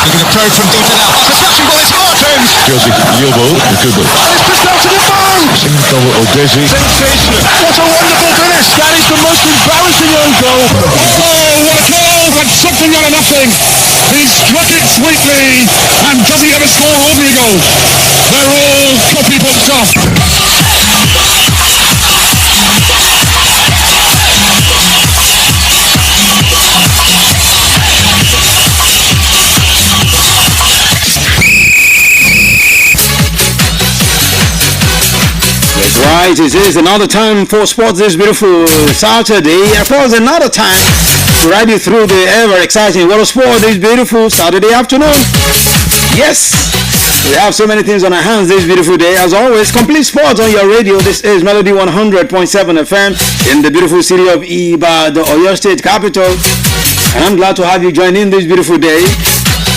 Looking at throw from deep now. Off a smashing ball, it's Martins! Joseph Yobo, good ball. And it's pushed out to the bar! Simto Odesi. Sensational! What a wonderful finish! That is the most embarrassing own goal! Oh, what a goal! And something out of nothing! He struck it sweetly! And does he ever score ordinary goals? They're all copybook stuff! Right, it is another time for sports this beautiful Saturday. Of course, another time to ride you through the ever exciting world of sport this beautiful Saturday afternoon. Yes, we have so many things on our hands this beautiful day. As always, complete sports on your radio. This is Melody 100.7 FM in the beautiful city of Ibadan, Oyo State capital. And I'm glad to have you join in this beautiful day.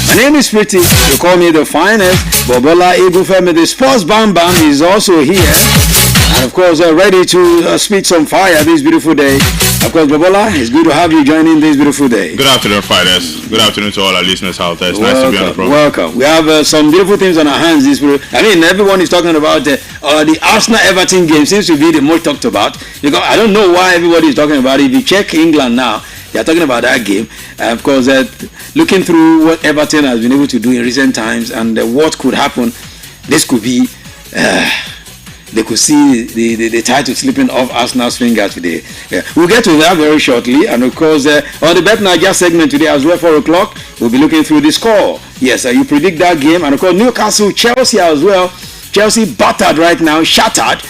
My name is Pretty. You call me the finest. Bobola Ibufemi, the sports bam is also here. And of course, ready to spit some fire this beautiful day. Of course, Bobola, it's good to have you joining this beautiful day. Good afternoon, finest. Good afternoon to all our listeners out there. It's nice to be on the program. Welcome. We have some beautiful things on our hands this beautiful. I mean, everyone is talking about the Arsenal-Everton game. Seems to be the most talked about. Because I don't know why everybody is talking about it. If you check England now, they are talking about that game. Of course, looking through what Everton has been able to do in recent times and what could happen, this could be, they could see the title slipping off Arsenal's finger today. We'll get to that very shortly. And of course, on the Bet Nigeria segment today as well, 4 o'clock, we'll be looking through the score. Yes, you predict that game. And of course, Newcastle, Chelsea as well. Chelsea battered right now, shattered.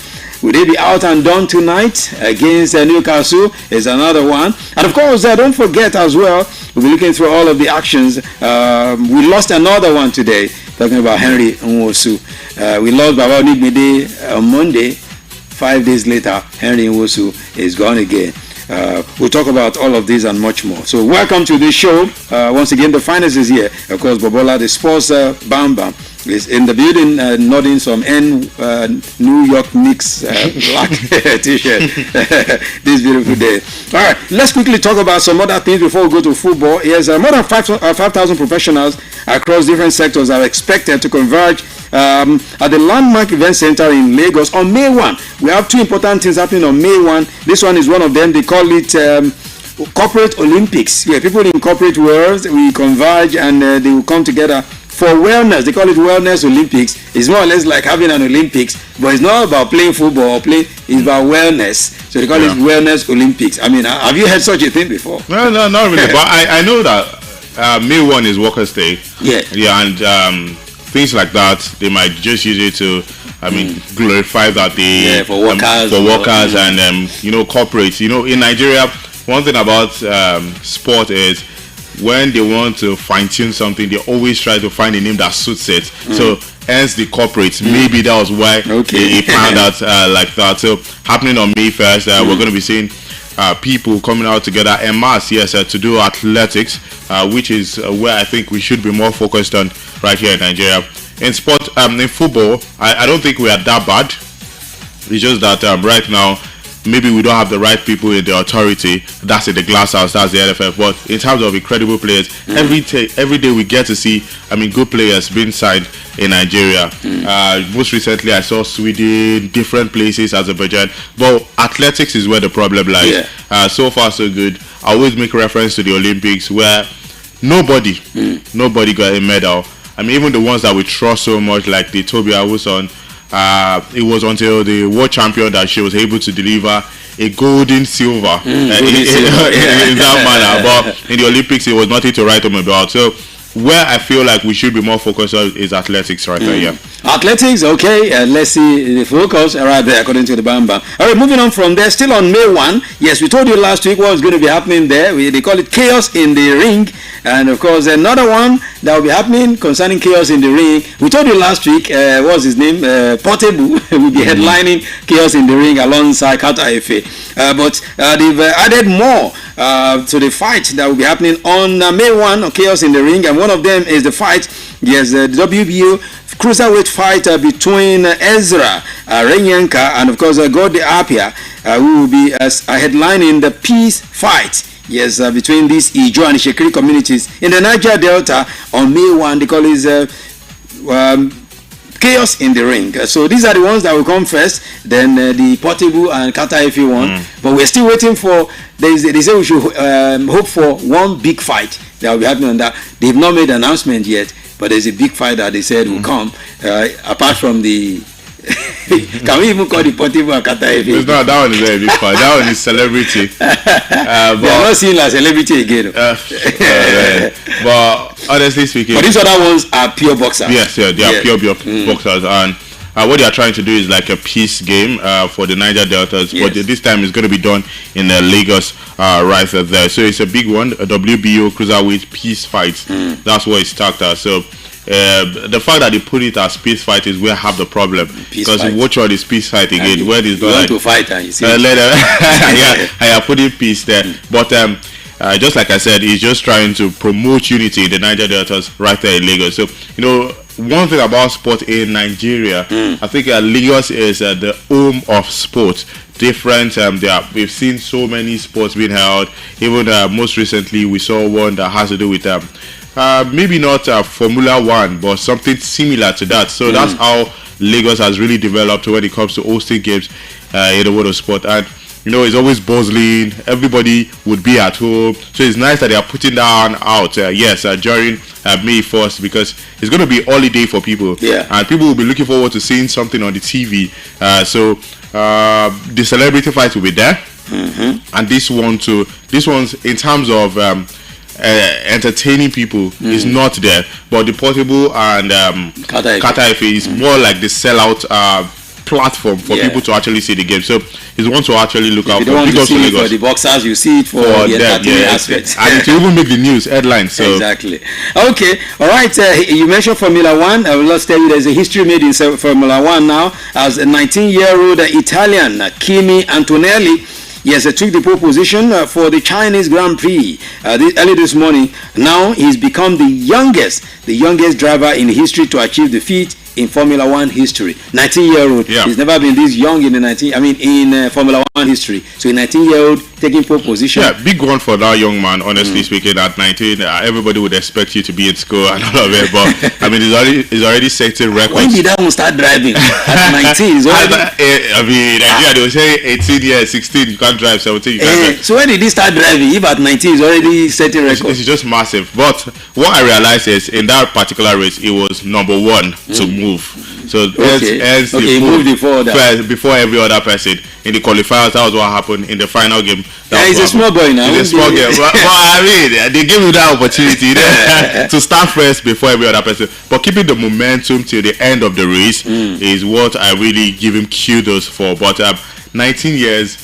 Will they be out and done tonight against Newcastle? Is another one. And of course, don't forget as well, we'll be looking through all of the actions. We lost another one today, talking about Henry Nwosu. We lost Baba Onigmide on Monday. 5 days later, Henry Nwosu is gone again. We'll talk about all of this and much more. So welcome to this show. Once again, the finest is here. Of course, Bobola, the sports Bam Bam, is in the building, nodding some New York Knicks black t-shirt this beautiful day. All right, let's quickly talk about some other things before we go to football. Yes, more than 5,000 professionals across different sectors are expected to converge at the Landmark Event Center in Lagos on May 1. We have 2 important things happening on May 1. This one is one of them. They call it Corporate Olympics, where people in corporate world will converge and they will come together for wellness. They call it Wellness Olympics. It's more or less like having an Olympics, but it's not about playing football or it's about wellness. So they call it Wellness Olympics. I mean, have you heard such a thing before? No, not really. But I know that May 1 is Workers' Day. Yeah, and things like that, they might just use it to, glorify that they for workers, and corporates. In Nigeria, one thing about sport is, when they want to fine-tune something, they always try to find a name that suits it. So hence the corporates. Maybe that was why they found out like that. So happening on May 1st, we're going to be seeing people coming out together en masse, to do athletics, which is where I think we should be more focused on right here in Nigeria. In sport, in football, I don't think we are that bad. It's just that right now, maybe we don't have the right people in the authority. That's in the glass house, that's the NFF. But in terms of incredible players, every day we get to see, good players being signed in Nigeria. Most recently, I saw Sweden, different places, Azerbaijan. But athletics is where the problem lies. So far, so good. I always make reference to the Olympics where nobody got a medal. Even the ones that we trust so much, like the Toby Awuson, it was until the world champion that she was able to deliver a golden silver in that manner. But in the Olympics, it was nothing to write home about. So where I feel like we should be more focused on is athletics right there. Athletics, okay. Let's see the focus right there according to the Bam Bam. All right, moving on from there, still on May 1. Yes, we told you last week what was going to be happening there. They call it Chaos in the Ring. And of course, another one that will be happening concerning Chaos in the Ring. We told you last week, what's his name? Portable will be headlining Chaos in the Ring alongside Kata Efe. But they've added more to the fight that will be happening on May 1 on Chaos in the Ring. And one of them is the fight, the WBO cruiserweight fight between Ezra Renyanka and of course Gode Apia, who will be headlining the peace fight Yes, between these Ijo and Shekiri communities in the Niger Delta on May 1. They call it Chaos in the Ring. So these are the ones that will come first. Then the Portable and Kata Efi one. But we're still waiting for. They say we should hope for one big fight that will be happening on that. They've not made an announcement yet, but there's a big fight that they said will come. Apart from the. Can we even call the Portable and Kata Efi? It's not, that one is a big fight. That one is celebrity. They are not seen as celebrity again. But honestly speaking, but these other ones are pure boxers. Yes, yeah, they are pure boxers, and what they are trying to do is like a peace game for the Niger Deltas, but this time it's going to be done in Lagos, right there. So it's a big one, a WBO cruiserweight peace fight. That's what it's tagged as. So the fact that they put it as peace fight is where I have the problem, because you watch all this peace fight again, where there's you want to fight and you see I put in peace there, but just like I said, he's just trying to promote unity in the Niger Deltas right there in Lagos. So one thing about sport in Nigeria, I think Lagos is the home of sport. Different, we've seen so many sports being held. Even most recently, we saw one that has to do with maybe not Formula One, but something similar to that. So that's how Lagos has really developed when it comes to hosting games in the world of sport. And it's always bustling. Everybody would be at home. So it's nice that they are putting that out. During May 1st, because it's going to be a holiday for people. Yeah. And people will be looking forward to seeing something on the TV. So the celebrity fight will be there. And this one's in terms of entertaining people is not there. But the Portable and Kata Efi is more like the sellout platform for people to actually see the game. So it's one to actually look out for. You don't want to see it for the boxers, you see it for the entertainment aspect. And it will even make the news headlines. So. Exactly. Okay. All right. You mentioned Formula One. I will not tell you there's a history made in Formula One now, as a 19-year-old Italian Kimi Antonelli. Yes, took the pole position for the Chinese Grand Prix early this morning. Now he's become the youngest driver in history to achieve the feat in Formula One history. 19-year-old. Yeah. He's never been this young in Formula One history. So a 19-year-old taking pole position. Yeah, big one for that young man, honestly speaking. At 19, everybody would expect you to be in school and all of it. But he's already setting records. When did that one start driving? At 19, he's already... Nigeria, they will say 18 years, 16, you can't drive, 17, you can't drive. So when did he start driving? If at 19, he's already setting records. It's just massive. But what I realized is, in that particular race, it was number one to move. So he moved before every other person. In the qualifiers, that was what happened. In the final game, he's a small boy now. He's a small girl. But they gave you that opportunity to start first before every other person. But keeping the momentum till the end of the race is what I really give him kudos for. But 19 years,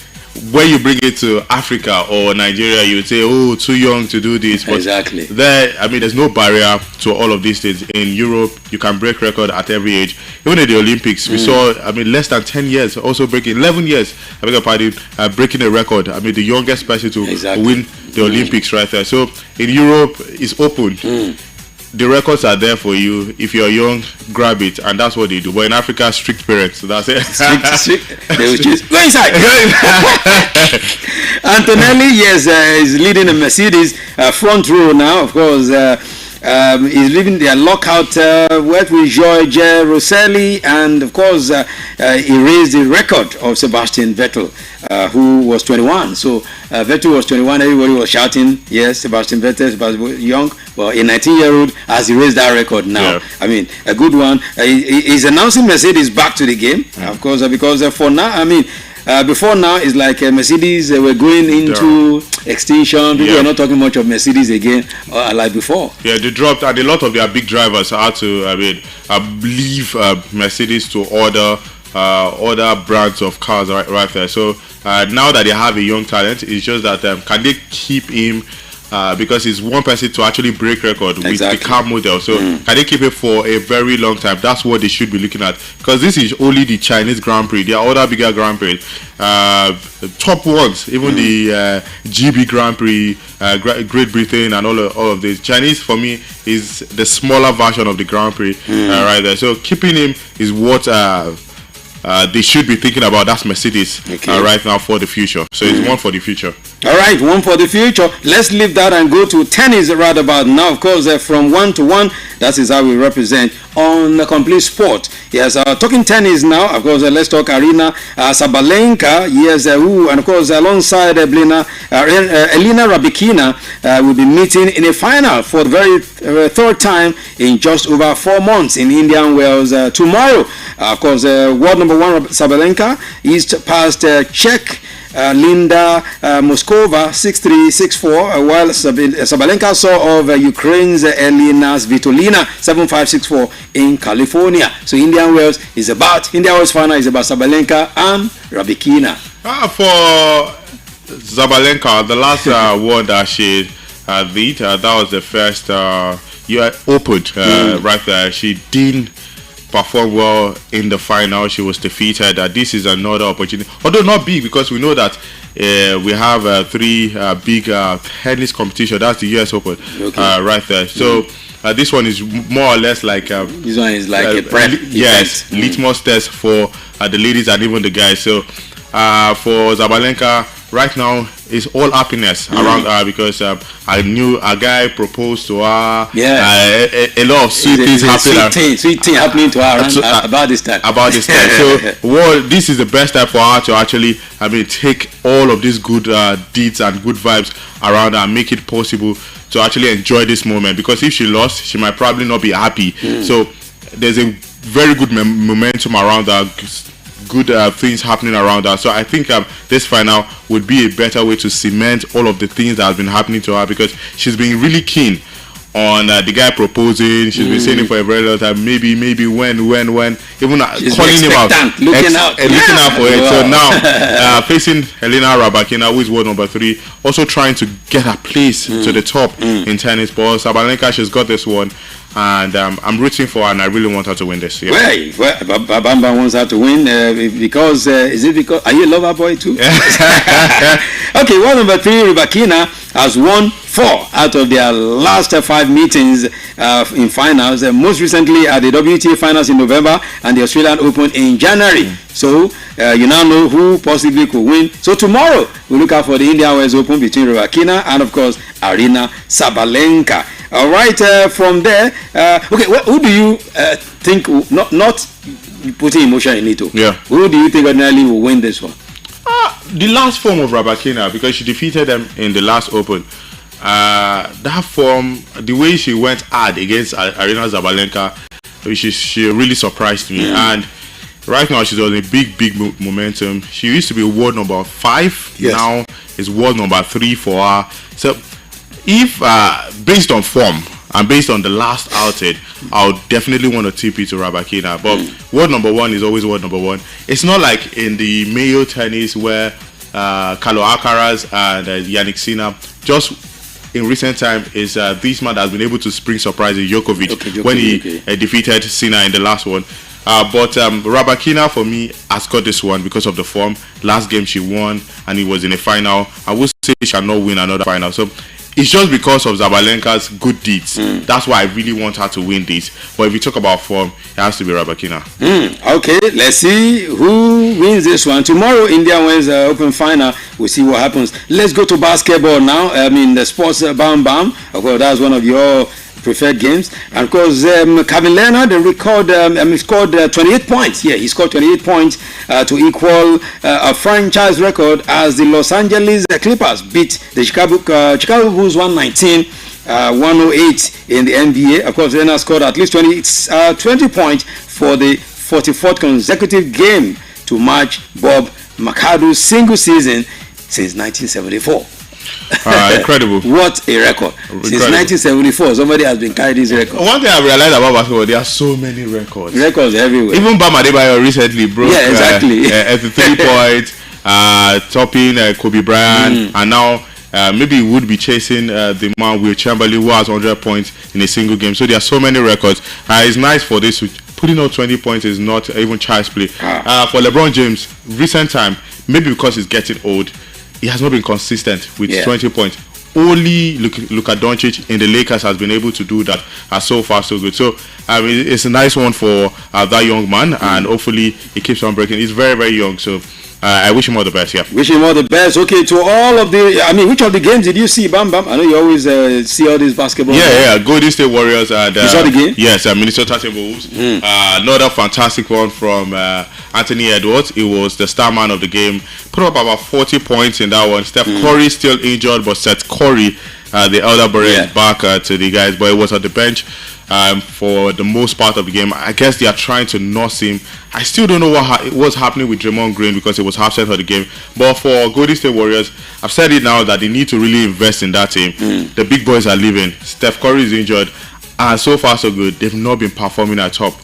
when you bring it to Africa or Nigeria, you would say, "Oh, too young to do this." But exactly. There's no barrier to all of these things. In Europe, you can break record at every age. Even in the Olympics, we saw, less than 10 years, also breaking 11 years. Breaking a record. The youngest person to win the Olympics right there. So in Europe, it's open. The records are there for you. If you're young, grab it, and that's what they do. But in Africa, strict parents, so that's it. Strict. They will choose. Go inside. Antonelli, yes, is leading a Mercedes front row now. Of course, he's leaving their lockout with George Rosselli, and of course, he raised the record of Sebastian Vettel, who was 21. So Vettel was 21. Everybody was shouting, "Yes, Sebastian Vettel, Sebastian young." Well, a 19-year-old has erased that record now. Yeah. A good one. He's announcing Mercedes back to the game, of course, because for now, before now, it's like Mercedes were going into extinction. People are not talking much of Mercedes again, like before. Yeah, they dropped, and a lot of their big drivers had to, leave Mercedes to order brands of cars right there. So now that they have a young talent, it's just that can they keep him? Because it's one person to actually break record with the car model. So can they keep it for a very long time? That's what they should be looking at. Because this is only the Chinese Grand Prix. There are other bigger Grand Prix. Top ones, even the GB Grand Prix, Great Britain and all of this. Chinese, for me, is the smaller version of the Grand Prix right there. So keeping him is what they should be thinking about. That's Mercedes right now for the future. So it's one for the future. All right, one for the future. Let's leave that and go to tennis right about now. Of course, from 1 to 1, that is how we represent on the complete sport. Yes, talking tennis now. Of course, let's talk Arina Sabalenka. Yes, who, and of course, alongside Elena Rybakina will be meeting in a final for the very third time in just over 4 months in Indian Wells tomorrow. Of course, world number 1 Sabalenka is past Czech Linda Moskova 6-3, 6-4, while Sabalenka saw of Ukraine's Elena Svitolina 7-5, 6-4 in California. So Indian Wells final is about Sabalenka and Rybakina. For Sabalenka, the last one that she did, that was the first Open right there. She didn't perform well in the final. She was defeated. This is another opportunity, although not big, because we know that we have 3 big tennis competition. That's the US Open right there. So this one is more or less like this one is like a prep yes, litmus test for the ladies and even the guys. So for Sabalenka right now, it's all happiness around her, because I knew a guy proposed to her. Yeah, a lot of sweet things happening. Sweet thing happening to her about this time. So, this is the best time for her to actually, take all of these good deeds and good vibes around her and make it possible to actually enjoy this moment. Because if she lost, she might probably not be happy. So, there's a very good momentum around her. Good things happening around her. So I think this final would be a better way to cement all of the things that have been happening to her, because she's been really keen on the guy proposing. She's been saying it for a very long time. Maybe when even she's calling him out, looking out for it. So now facing Elena Rybakina, who is world number 3, also trying to get her place to the top in tennis. But Sabalenka, she's got this one. And I'm rooting for her, and I really want her to win this. Yeah. Well, Bamba wants her to win because is it because are you a lover boy too? Okay, world number 3 Rybakina has won 4 out of their last 5 meetings in finals. Most recently at the WTA finals in November and the Australian Open in January. So you now know who possibly could win. So tomorrow we look out for the Indian Wells Open between Rybakina and of course Arina Sabalenka. All right, from there, who do you think, not putting emotion in it, who do you think ordinarily will win this one? The last form of Rybakina, because she defeated them in the last Open. That form, the way she went hard against Arina Sabalenka, she really surprised me. And right now she's on a big momentum. She used to be world number 5, now is world number 3 for her. So if based on form and based on the last outing, I would definitely want to tip it to Rybakina. But world number 1 is always world number 1. It's not like in the male tennis where Carlo Alcaraz and Yannick Sinner. Just in recent time is this man that has been able to spring surprises, Djokovic, when he defeated Sinner in the last one. But Rybakina for me has got this one because of the form. Last game she won and it was in a final. I would say she cannot win another final. So it's just because of Sabalenka's good deeds. That's why I really want her to win this. But if you talk about form, it has to be Rybakina. Okay, let's see who wins this one. Tomorrow, Indian Wells Open final. We'll see what happens. Let's go to basketball now. The sports Bam Bam. Of course, that's one of your preferred games. And of course, Kevin Leonard scored 28 points. Yeah, he scored 28 points to equal a franchise record as the Los Angeles Clippers beat the Chicago Bulls 119. 108 in the NBA. Of course, Leonard scored at least 20 points for the 44th consecutive game to match Bob McAdoo's single season since 1974. Incredible. What a record. Incredible. Since 1974, somebody has been carrying this record. One thing I realized about basketball, there are so many records. Records everywhere. Even Bam Adebayo recently broke 83 points, topping Kobe Bryant, and now maybe he would be chasing the man Will Chamberlain, who has 100 points in a single game. So there are so many records. It's nice for this. Putting out 20 points is not even child's play. For LeBron James, recent time, maybe because he's getting old, he has not been consistent with 20 points. Only Luka Doncic in the Lakers has been able to do that. So far, so good. So it's a nice one for that young man, and hopefully he keeps on breaking. He's very, very young, so I wish him all the best. Yeah. Wish him all the best. Okay, to all of the, I mean, which of the games did you see, Bam Bam? I know you always see all these basketball. Yeah. Golden State Warriors and you saw the game? Yes, Minnesota Timberwolves. Another fantastic one from Anthony Edwards. He was the star man of the game. Put up about 40 points in that one. Steph Curry still injured, but Seth Curry, the elder brother, is back to the guys. But he was at the bench for the most part of the game. I guess they are trying to nurse him. I still don't know what was happening with Draymond Green because he was absent for the game. But for Golden State Warriors, I've said it now that they need to really invest in that team. The big boys are leaving. Steph Curry is injured, and so far so good. They've not been performing at top.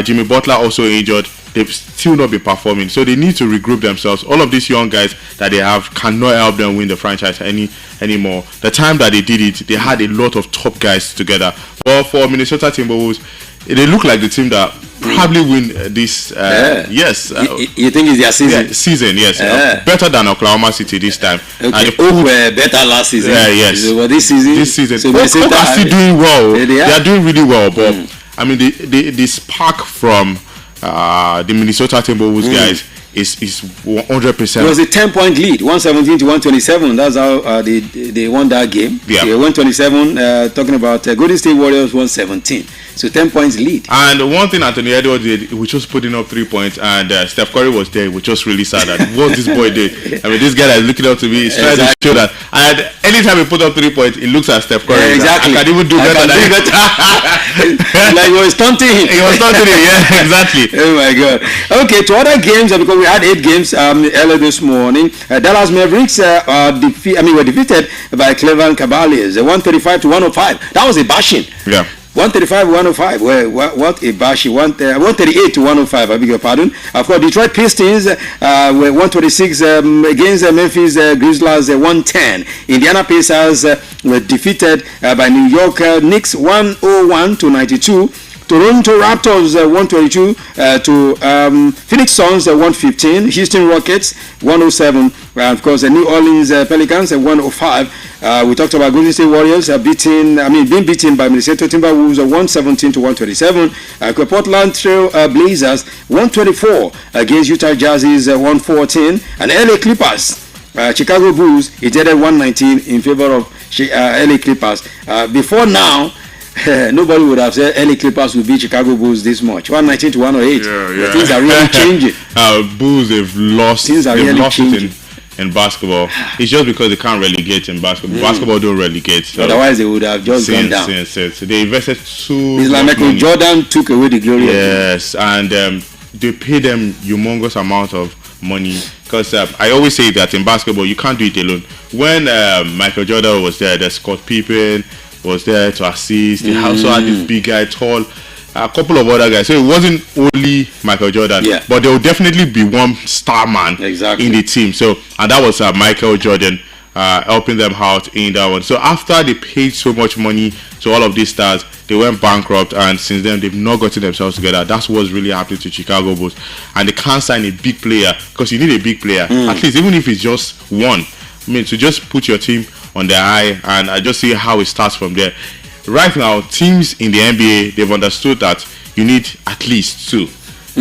Jimmy Butler also injured. They've still not been performing, so they need to regroup themselves. All of these young guys that they have cannot help them win the franchise anymore. The time that they did it, they had a lot of top guys together. But for Minnesota Timberwolves, they look like the team that probably win this. Yes. You think it's their season? Yeah, season, yes. Better than Oklahoma City this time. Okay. Who were better last season? Yes. But this season. So Minnesota are still doing well. They are doing really well. But I mean, the spark from the Minnesota Timberwolves guys is 100%. It was a 10-point lead, 117 to 127. That's how they won that game. Yeah. 127. Talking about Golden State Warriors 117. So 10 points lead. And one thing Anthony Edwards did, he was just putting up 3 points, and Steph Curry was there. Which was really sad. That what this boy did. I mean, this guy that is looking up to me is trying to show that. And anytime he put up 3 points, it looks at Steph Curry. Exactly. I can even do better than him. Like he was taunting him. He was taunting him. Yeah, exactly. Oh my God. Okay, to other games, because we had 8 games earlier this morning. Dallas Mavericks were defeated by Cleveland Cavaliers, 135 to 105. That was a bashing. Yeah. 135-105. What a bashing. 138 to 105. I beg your pardon. Of course, Detroit Pistons were 126 against Memphis Grizzlies 110. Indiana Pacers were defeated by New York Knicks 101 to 92. Toronto Raptors 122 to Phoenix Suns 115. Houston Rockets 107. Of course, the New Orleans Pelicans 105. We talked about Golden State Warriors being beaten by Minnesota Timberwolves 117 to 127. Portland Trail Blazers 124 against Utah Jazz's 114. And LA Clippers, Chicago Bulls, it did 119 in favor of LA Clippers. Before now, nobody would have said LA Clippers would beat Chicago Bulls this much. 119 to 108. Yeah. Things are really changing. Bulls, they've lost. Things are really changing. In basketball, it's just because they can't relegate in basketball. Basketball don't relegate. So otherwise, they would have just gone down. So they invested too. It's like Michael Jordan took away the glory. Yes, and they pay them humongous amount of money. Because I always say that in basketball, you can't do it alone. When Michael Jordan was there, the Scott Pippen was there to assist. They also had this big guy, tall, a couple of other guys. So it wasn't only Michael Jordan, but there will definitely be one star man in the team. So, and that was Michael Jordan helping them out in that one. So after they paid so much money to all of these stars, they went bankrupt, and since then they've not gotten themselves together. That's what's really happening to Chicago Bulls, and they can't sign a big player because you need a big player, at least even if it's just one. I mean, to just put your team on the high, and I just see how it starts from there. Right now, teams in the NBA, they've understood that you need at least 2.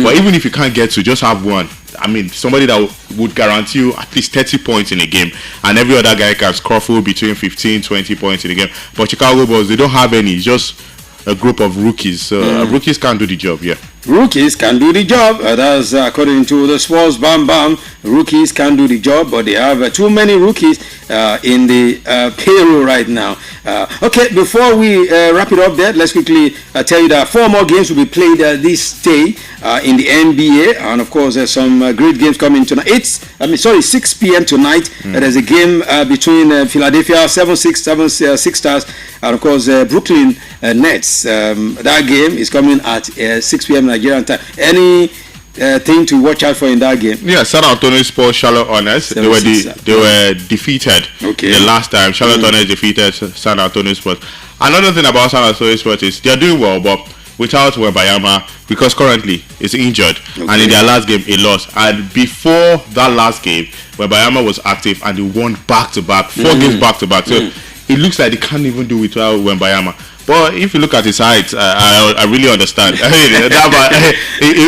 But even if you can't get 2, just have 1. I mean, somebody that would guarantee you at least 30 points in a game, and every other guy can scuffle between 15, 20 points in a game. But Chicago Bulls, they don't have any. It's just a group of rookies. So rookies can't do the job, Rookies can do the job. That's according to the Sports Bam Bam. Rookies can do the job, but they have too many rookies in the payroll right now. Okay, before we wrap it up there, let's quickly tell you that 4 more games will be played this day in the NBA, and of course there's some great games coming tonight. 6 p.m. tonight. There's a game between Philadelphia 76ers and of course Brooklyn Nets. That game is coming at 6 p.m. Nigerian time. Any thing to watch out for in that game? Yeah, San Antonio Spurs, Charlotte Hornets. They were defeated the last time. Charlotte Hornets defeated San Antonio Spurs. Another thing about San Antonio Spurs is they're doing well, but without Wembanyama, because currently he's injured, and in their last game he lost. And before that last game, Wembanyama was active and he won back-to-back, 4 games back-to-back. So it looks like they can't even do it without Wembanyama. But if you look at his height, I really understand.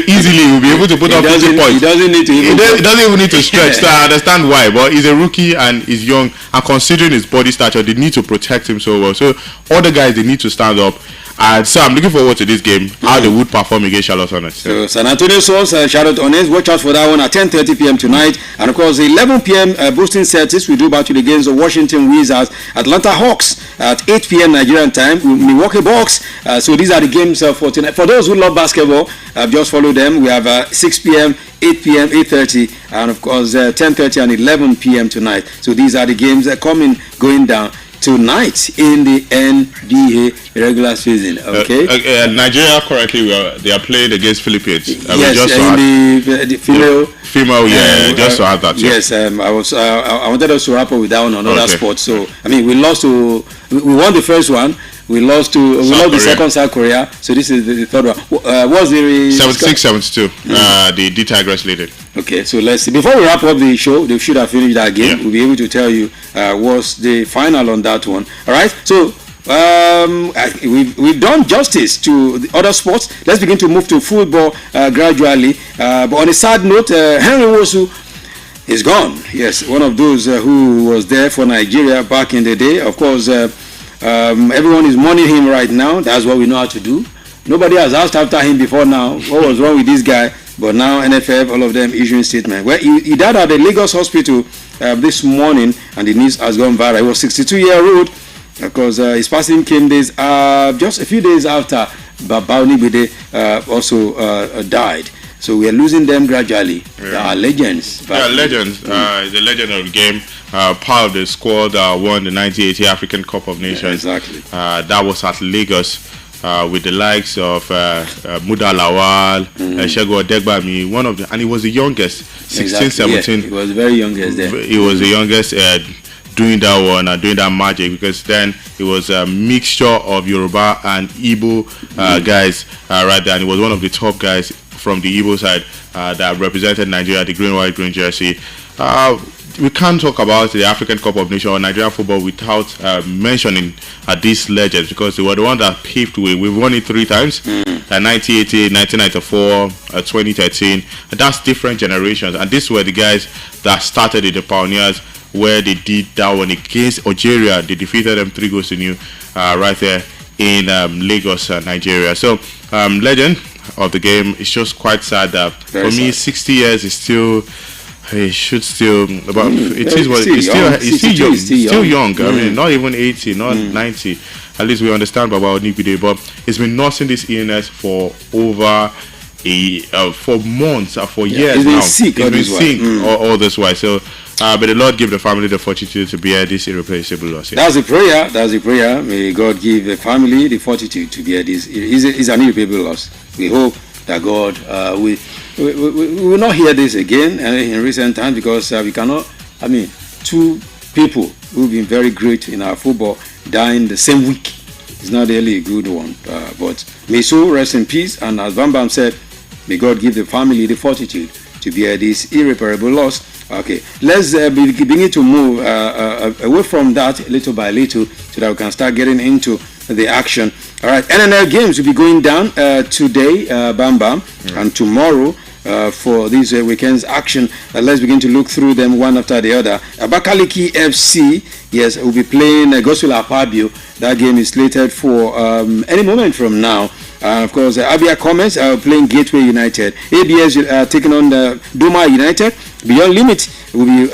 Easily he will be able to put up 50 points. He doesn't need to even. He doesn't even need to stretch. So I understand why. But he's a rookie and he's young. And considering his body stature, they need to protect him so well. So all the guys, they need to stand up. And so I'm looking forward to this game, how they would perform against Charlotte Hornets. So San Antonio Spurs, Charlotte Hornets, watch out for that one at 10:30 p.m. tonight. And of course, 11 p.m. Boston Celtics will do battle against the Washington Wizards. Atlanta Hawks at 8 p.m. Nigerian time. Milwaukee Bucks. So these are the games for tonight. For those who love basketball, just follow them. We have 6 p.m., 8 p.m., 8:30, and of course 10:30 and 11 p.m. tonight. So these are the games going down tonight in the NBA regular season. Okay. Nigeria currently they are playing against Philippines. Yes, in the female. Just to add that. Yes, I wanted us to wrap up with that one on other sports. So I mean, we won the first one. We lost the second, South Korea. So this is the third one. What's the 76-72? The D Tigers lead it. Okay, so let's see. Before we wrap up the show, they should have finished that game. Yeah. We'll be able to tell you what's the final on that one. All right. So we've done justice to the other sports. Let's begin to move to football gradually. But on a sad note, Henry Wosu is gone. Yes, one of those who was there for Nigeria back in the day. Of course. Everyone is mourning him right now. That's what we know how to do. Nobody has asked after him before now. What was wrong with this guy? But now NFF, all of them issuing statement. Well, he died at the Lagos hospital this morning, and the news has gone viral. He was 62-year-old because his passing came just a few days after Baba Onibide also died. So we are losing them gradually. Yeah. They are legends. Legends. He's a legend of the game. Part of the squad won the 1980 African Cup of Nations. Yeah, exactly. That was at Lagos with the likes of Muda Lawal, Shego Odegbami, and he was the youngest, 16, exactly. 17. Yeah, he was the very youngest there. He was the youngest doing that one and doing that magic, because then it was a mixture of Yoruba and Igbo guys right there, and he was one of the top guys from the Igbo side that represented Nigeria, the green, white, green jersey. We can't talk about the African Cup of Nations or Nigerian football without mentioning these legends, because they were the ones that paved the way. We've won it 3 times, 1980, 1994, 2013. That's different generations, and these were the guys that started it, the pioneers, where they did that one against Algeria. They defeated them 3-0 right there in Lagos, Nigeria. So, legend of the game. It's just quite sad that for me 60 years is still, he should still, about it is what it's still young. I mean, not even 80, not 90. At least we understand Baba Onibide, but he's been nursing this illness for over for months, for years he's now. He's been sick all this while. So but the Lord give the family the fortitude to bear this irreplaceable loss. That's the prayer. May God give the family the fortitude to bear this. It's an irreparable loss. We hope that God we will not hear this again in recent times, because we cannot. I mean, 2 people who've been very great in our football dying the same week. It's not really a good one. But may so rest in peace. And as Bam Bam said, may God give the family the fortitude to bear this irreparable loss. Okay, let's begin to move away from that little by little, so that we can start getting into the action. All right, NNL games will be going down today, Bam Bam, and tomorrow for this weekend's action. Let's begin to look through them one after the other. Abakaliki FC, yes, will be playing Gospel Apabio. That game is slated for any moment from now. Of course, Abia Commerce playing Gateway United. ABS taking on Doma United. Beyond Limit will be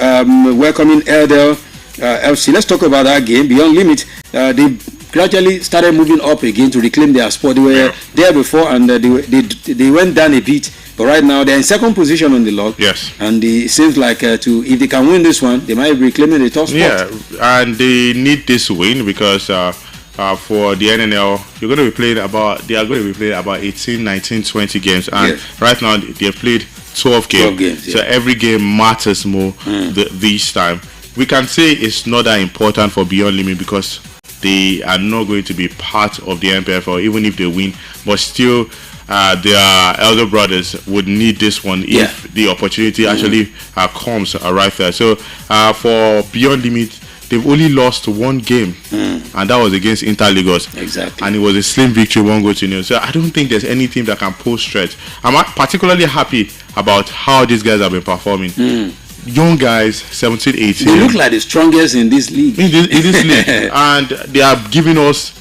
welcoming Erdel FC. Let's talk about that game. Beyond Limit, they gradually started moving up again to reclaim their spot. They were there before, and they went down a bit. But right now they're in second position on the log. Yes. And it seems like if they can win this one, they might be reclaiming the top spot. Yeah, and they need this win, because for the NNL, they are going to be playing about 18, 19, 20 games, and right now they've played 12 games. So every game matters more this time. We can say it's not that important for Beyond Limit, because they are not going to be part of the MPFL even if they win, but still their elder brothers would need this one if the opportunity actually comes right there. So for Beyond Limit, they've only lost one game, and that was against Inter Lagos. Exactly. And it was a slim victory, 1-0. So I don't think there's any team that can pose threat. I'm particularly happy about how these guys have been performing. Young guys, 17, 18. They look like the strongest in this league. In this league. And they are giving us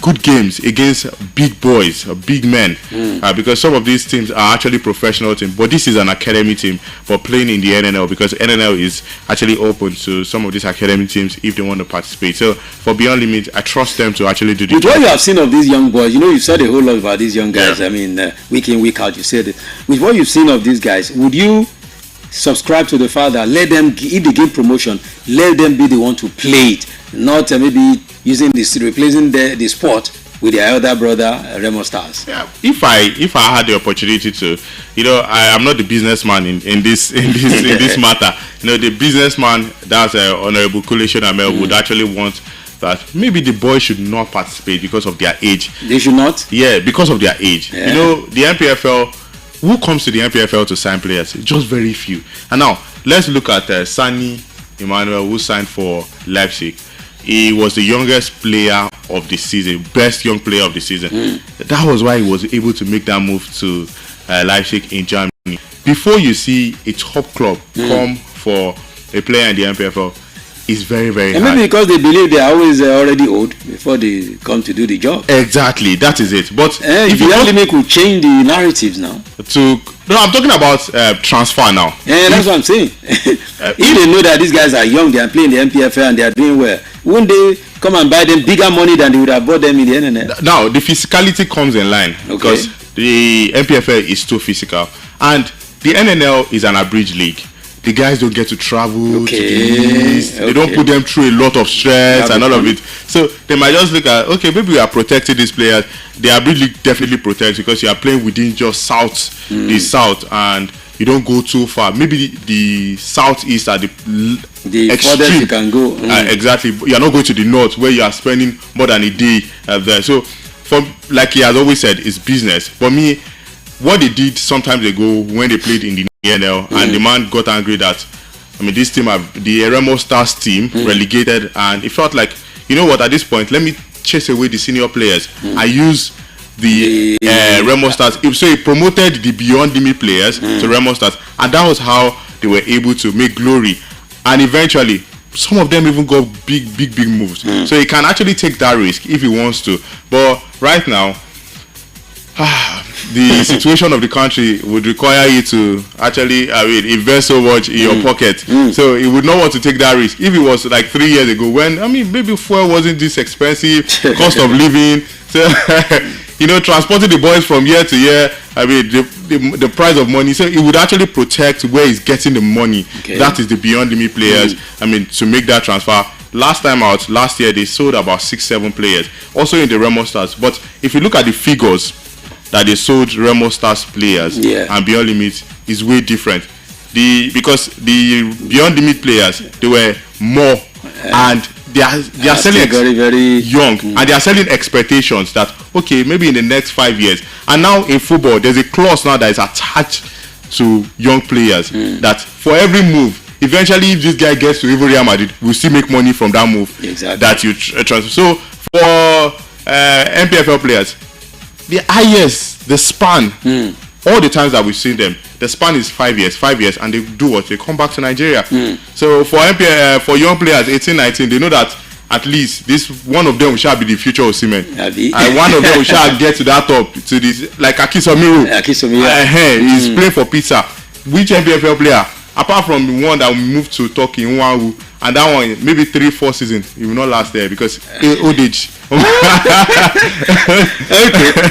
good games against big boys, big men, because some of these teams are actually professional teams, but this is an academy team for playing in the NNL, because NNL is actually open to some of these academy teams if they want to participate. So for Beyond Limit, I trust them to actually do the With job. what you have seen of these young boys, you know, you've said a whole lot about these young guys. Yeah. I mean, week in, week out, you said it. With what you've seen of these guys, would you subscribe to the fact that let them, if they get promotion, let them be the one to play it, not maybe using this, replacing the sport with their elder brother Remo Stars? Yeah, if I had the opportunity to, you know, I'm not the businessman in this matter. You know, the businessman, that's Honorable Kule Shonamel, would actually want that maybe the boys should not participate because of their age. They should not? Yeah, because of their age. Yeah. You know, the MPFL, who comes to the MPFL to sign players? Just very few. And now, let's look at Sani Emmanuel, who signed for Leipzig. He was the youngest player of the season, best young player of the season. That was why he was able to make that move to Leipzig in Germany. Before you see a top club come for a player in the MPFL, it's very, very And hard. maybe because they believe they are always already old before they come to do the job. Exactly, that is it. But If if you Beyond want Limit could change the narratives now. no, I'm talking about transfer now. Yeah, that's what I'm saying. If they know that these guys are young, they are playing the MPFL and they are doing well, wouldn't they come and buy them bigger money than they would have bought them in the NNL? Now, the physicality comes in line because the MPFL is too physical, and the NNL is an abridged league. The guys don't get to travel to the east. They don't put them through a lot of stress and all of it. So they might just look at, okay, maybe we are protecting these players. The abridged league definitely protects because you are playing within just the south, and you don't go too far. Maybe the southeast are the furthest you can go. Exactly. You are not going to the north where you are spending more than a day there. So, like he has always said, it's business. For me, what they did some time ago when they played in the NL, and the man got angry that, I mean, this team, the Remo Stars team, relegated, and it felt like, you know what, at this point, let me chase away the senior players. I use the Remo Stars. So he promoted the Beyond Limit players to Remo Stars, and that was how they were able to make glory. And eventually, some of them even got big moves. So he can actually take that risk if he wants to. But right now, the situation of the country would require you to actually invest so much in your pocket. So he would not want to take that risk. If it was like 3 years ago, when, I mean, maybe fuel wasn't this expensive, cost of living, so you know, transporting the boys from year to year, I mean, the price of money. So it would actually protect where he's getting the money. That is the Beyond Limit players. I mean, to make that transfer. Last year, they sold about 6-7 players, also in the Remo Stars. But if you look at the figures that they sold Remo Stars players and Beyond Limit, is way different. Because the Beyond Limit players, they were more, and they are selling very, very young, and they are selling expectations that, okay, maybe in the next 5 years. And now in football, there's a clause now that is attached to young players that for every move, eventually if this guy gets to even Real Madrid, we'll still make money from that move that you transfer. So for MPFL players, the highest, the span, all the times that we've seen them, the span is 5 years, and they do what? They come back to Nigeria. So for for young players, 18, 19, they know that at least one of them shall be the future of Osimhen. And one of them shall get to that top, to this, like Akisomiru. He's playing for Pizza. Which MPFL player, apart from the one that moved to Turkey, Nwawu, and that one, maybe 3-4 seasons, he will not last there because old age. Okay,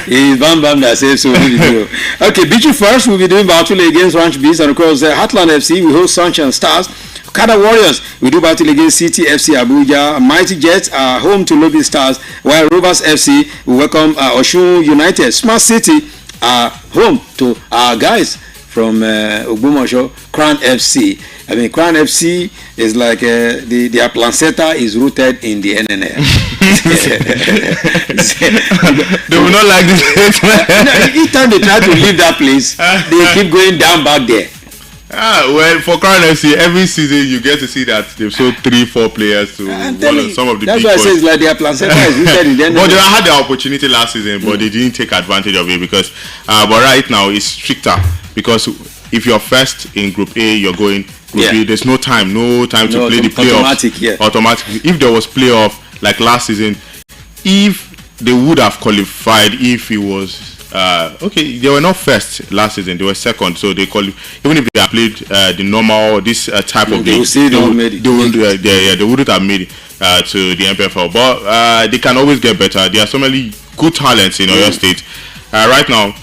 it's Bam Bam that says so. Okay, Bichu first, we'll be doing battle against Ranch Beast, and of course, Heartland FC, we host Sunshine Stars. Okada Warriors, we do battle against City FC Abuja. Mighty Jets are home to Lobby Stars, while Rovers FC, we welcome Osun United. Smart City are home to our guys from Ogbomoso, Crown FC. I mean, Crown FC is like the Planceta is rooted in the NNL. They will not like this. Each time they try to leave that place, they keep going down back there. Well, for Crown FC, every season you get to see that they've sold 3-4 players to some of the that's big why I boys. say it's like their placenta is rooted in the But they had the opportunity last season, but they didn't take advantage of it because. But right now it's stricter because if you're first in Group A, you're going Group B. There's no time to play the playoffs. Automatic. If there was playoff like last season, if they would have qualified, if it was. They were not first last season. They were second, so they even if they had played the normal type of game, they wouldn't have made it to the MPFL. But they can always get better. There are so many good talents in Oyo State right now.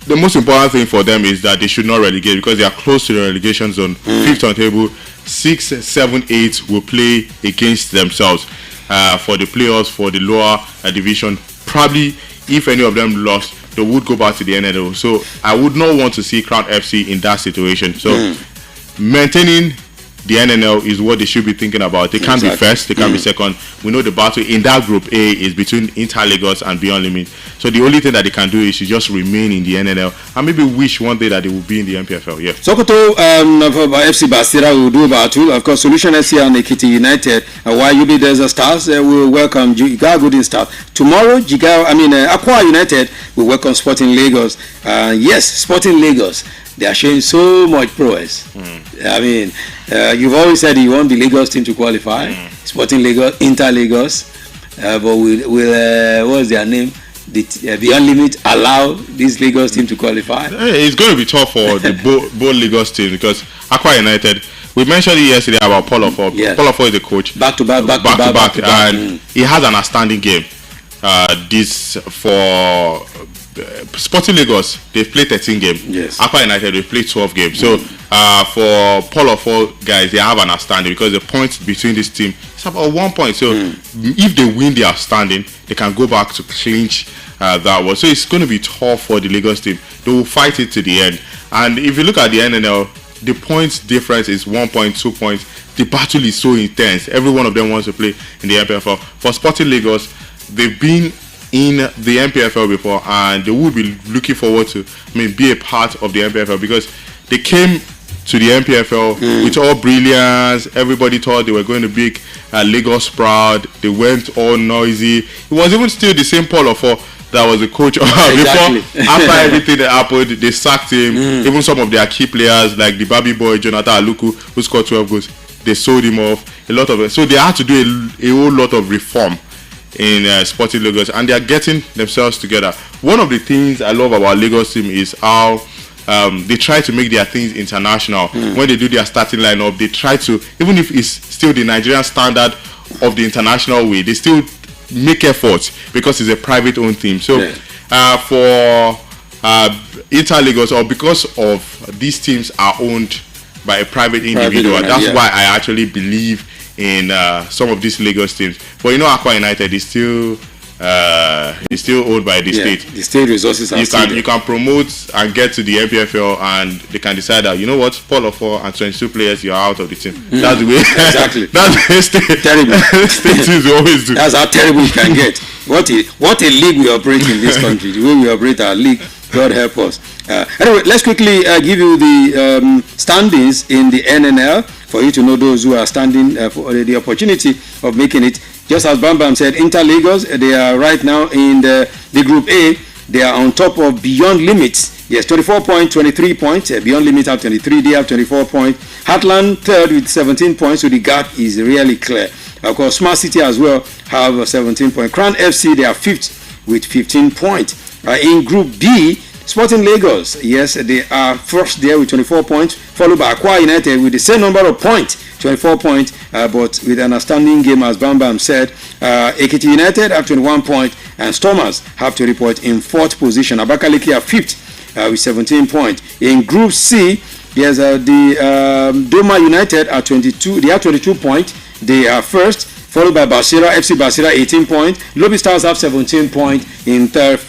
The most important thing for them is that they should not relegate because they are close to the relegation zone. 5th on table, 6, 7, 8 will play against themselves for the playoffs for the lower division. Probably, if any of them lost, they would go back to the NNL. So I would not want to see Crown FC in that situation. So maintaining the NNL is what they should be thinking about. They can't be first, they can't be second. We know the battle in that Group A is between Inter Lagos and Beyond Limit. So the only thing that they can do is to just remain in the NNL and maybe wish one day that they will be in the MPFL. Yeah. Sokoto FC Basira will do battle. Of course, Solution SC and Ekiti United. While UB Desert Stars will welcome Jigawa Golden Stars. Tomorrow, Akwa United will welcome Sporting Lagos. Yes, Sporting Lagos. They are showing so much prowess. You've always said you want the Lagos team to qualify. Sporting Lagos, Inter Lagos, but will what's their name? The Beyond Limit allow this Lagos team to qualify? It's going to be tough for the both Lagos teams because Akwa United. We mentioned it yesterday about Paul Ofo. Yes. Paul Ofo is the coach. Back to back, and he has an outstanding game. This for Sporting Lagos, they've played 13 games. Yes. Akwa United, they've played 12 games. So for Paul Ofo guys, they have an outstanding because the points between this team is about 1 point. So if they win the outstanding, they can go back to clinch that one. So it's going to be tough for the Lagos team. They will fight it to the end. And if you look at the NNL, the points difference is 1 point, 2 points. The battle is so intense. Every one of them wants to play in the MPFL. For Sporting Lagos, they've been in the MPFL before and they would be looking forward to be a part of the MPFL because they came to the MPFL with all brilliance. Everybody thought they were going to be Lagos proud. They went all noisy. It was even still the same Paul Ofo that was the coach before. After everything that happened, they sacked him. Even some of their key players like the Baby boy Jonathan Aluku, who scored 12 goals, they sold him off. A lot of it. So they had to do a whole lot of reform in Sporting Lagos, and they are getting themselves together. One of the things I love about Lagos team is how they try to make their things international. When they do their starting lineup, they try to, even if it's still the Nigerian standard of the international way, they still make efforts because it's a private owned team. So for Inter Lagos, or because of these teams are owned by a private individual, that's why I actually believe in some of these Lagos teams. But Akwa United is still owned by the state. The state resources are you can promote and get to the MPFL, and they can decide that Paul Ofo and 22 players, you're out of the team. That's the way. Exactly. That's the state. Terrible. State teams always do. That's how terrible you can get. What a league we operate in this country. The way we operate our league, God help us. Anyway, let's quickly give you the standings in the NNL for you to know those who are standing for the opportunity of making it. Just as Bam Bam said, Inter Lagos, they are right now in the Group A. They are on top of Beyond Limits. Yes, 24 points, 23 points. Beyond Limits have 23, they have 24 points. Heartland third with 17 points, so the gap is really clear. Of course, Smart City as well have 17 points. Crown FC, they are fifth with 15 points. In Group B, Sporting Lagos, yes, they are first there with 24 points, followed by Akwa United with the same number of points, 24 points, but with an outstanding game, as Bam Bam said. Ekiti United have 21 points, and Stormers have 20 points in fourth position. Abakaliki are fifth with 17 points. In Group C, yes, the Doma United are 22. They have 22 points. They are first, followed by FC Basira, 18 points. Lobby Stars have 17 points in third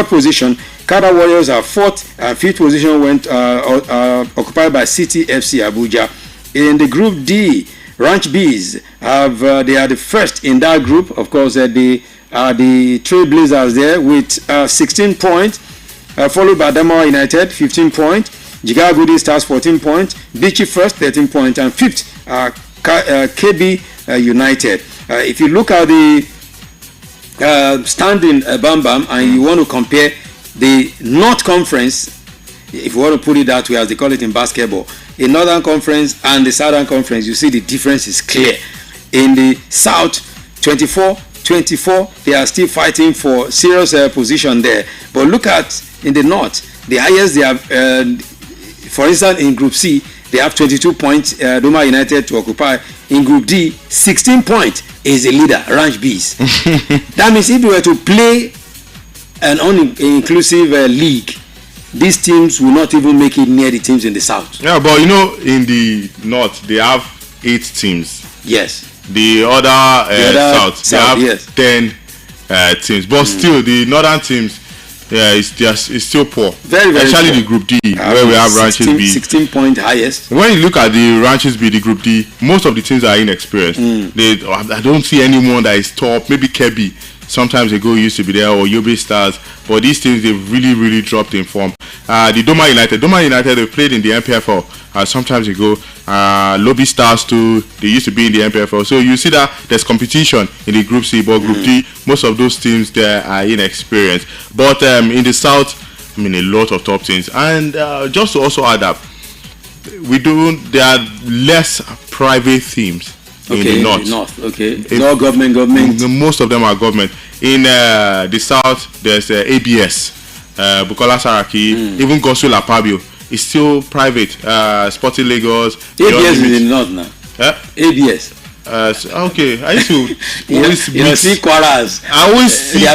position. Kada Warriors are fourth, and fifth position went occupied by City FC Abuja. In the Group D, Ranch Bees they are the first in that group. Of course, they are the Trailblazers there with 16 points, followed by Adamawa United, 15 points. Jigawa Golden Stars 14 points, Bichi first 13 points, and fifth KB United. If you look at the standing Bam Bam, and you want to compare the North Conference, if you want to put it that way, as they call it in basketball, in Northern Conference and the Southern Conference, you see the difference is clear. In the South, 24, they are still fighting for serious position there. But look at in the North, the highest they have, for instance, in Group C, they have 22 points, Doma United to occupy. In Group D, 16 points is the leader, Ranch Bees. That means if you were to play an inclusive league, these teams will not even make it near the teams in the South. Yeah, but in the North, they have 8 teams. Yes. The other South, they have yes. 10 teams. But still, the Northern teams, it's still poor. Very, very especially poor. the Group D, where we have Ranches B. 16 point highest. When you look at the Ranches B, the Group D, most of the teams are inexperienced. I don't see anyone that is top. Maybe Kebbi, sometimes ago used to be there, or Yobe Stars. But these teams, they've really, really dropped in form. The Doma United, they played in the MPFL sometimes ago. Lobby Stars too, they used to be in the MPFL. So you see that there's competition in the Group C, but Group D, most of those teams there are inexperienced. But in the South, a lot of top teams. And just to also add up, there are less private teams in the North. It's all government. Most of them are government. In the South, there's ABS, Bukola Saraki, even Gosul Apabio. It's still private. Sporting Lagos. ABS is in the North now. ABS. Okay, I used to see Kwaras. I always see they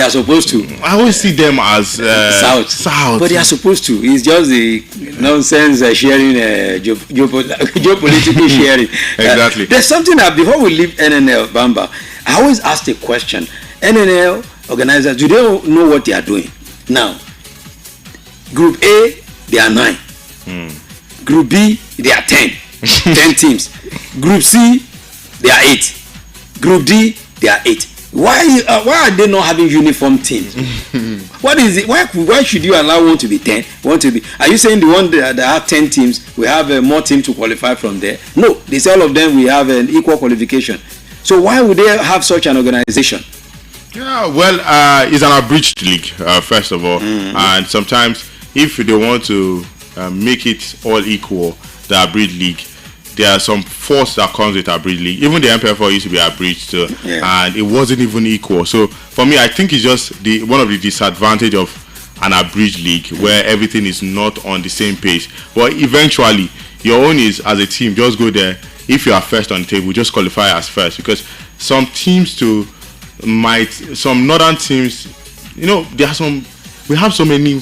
are supposed to. I always see them as South. But they are supposed to. It's just the nonsense sharing, geopolitical sharing. Exactly. There's something that before we leave NNL, Bamba, I always ask the question: NNL organizers, do they know what they are doing? Now, Group A, they are 9. Group B, they are 10. 10 teams. Group C, they are 8. Group D, they are 8. Why are they not having uniform teams? What is it? Why should you allow one to be 10? Are you saying the one that have 10 teams, we have more teams to qualify from there? No, they say all of them we have an equal qualification. So why would they have such an organization? Yeah, well, it's an abridged league, first of all. And sometimes if they want to make it all equal, the abridged league, there are some force that comes with abridged league. Even the MPFL used to be abridged, and it wasn't even equal. So for me, I think it's just one of the disadvantage of an abridged league where everything is not on the same page. But eventually, your own is as a team, just go there. If you are first on the table, just qualify as first, because some teams some northern teams, we have so many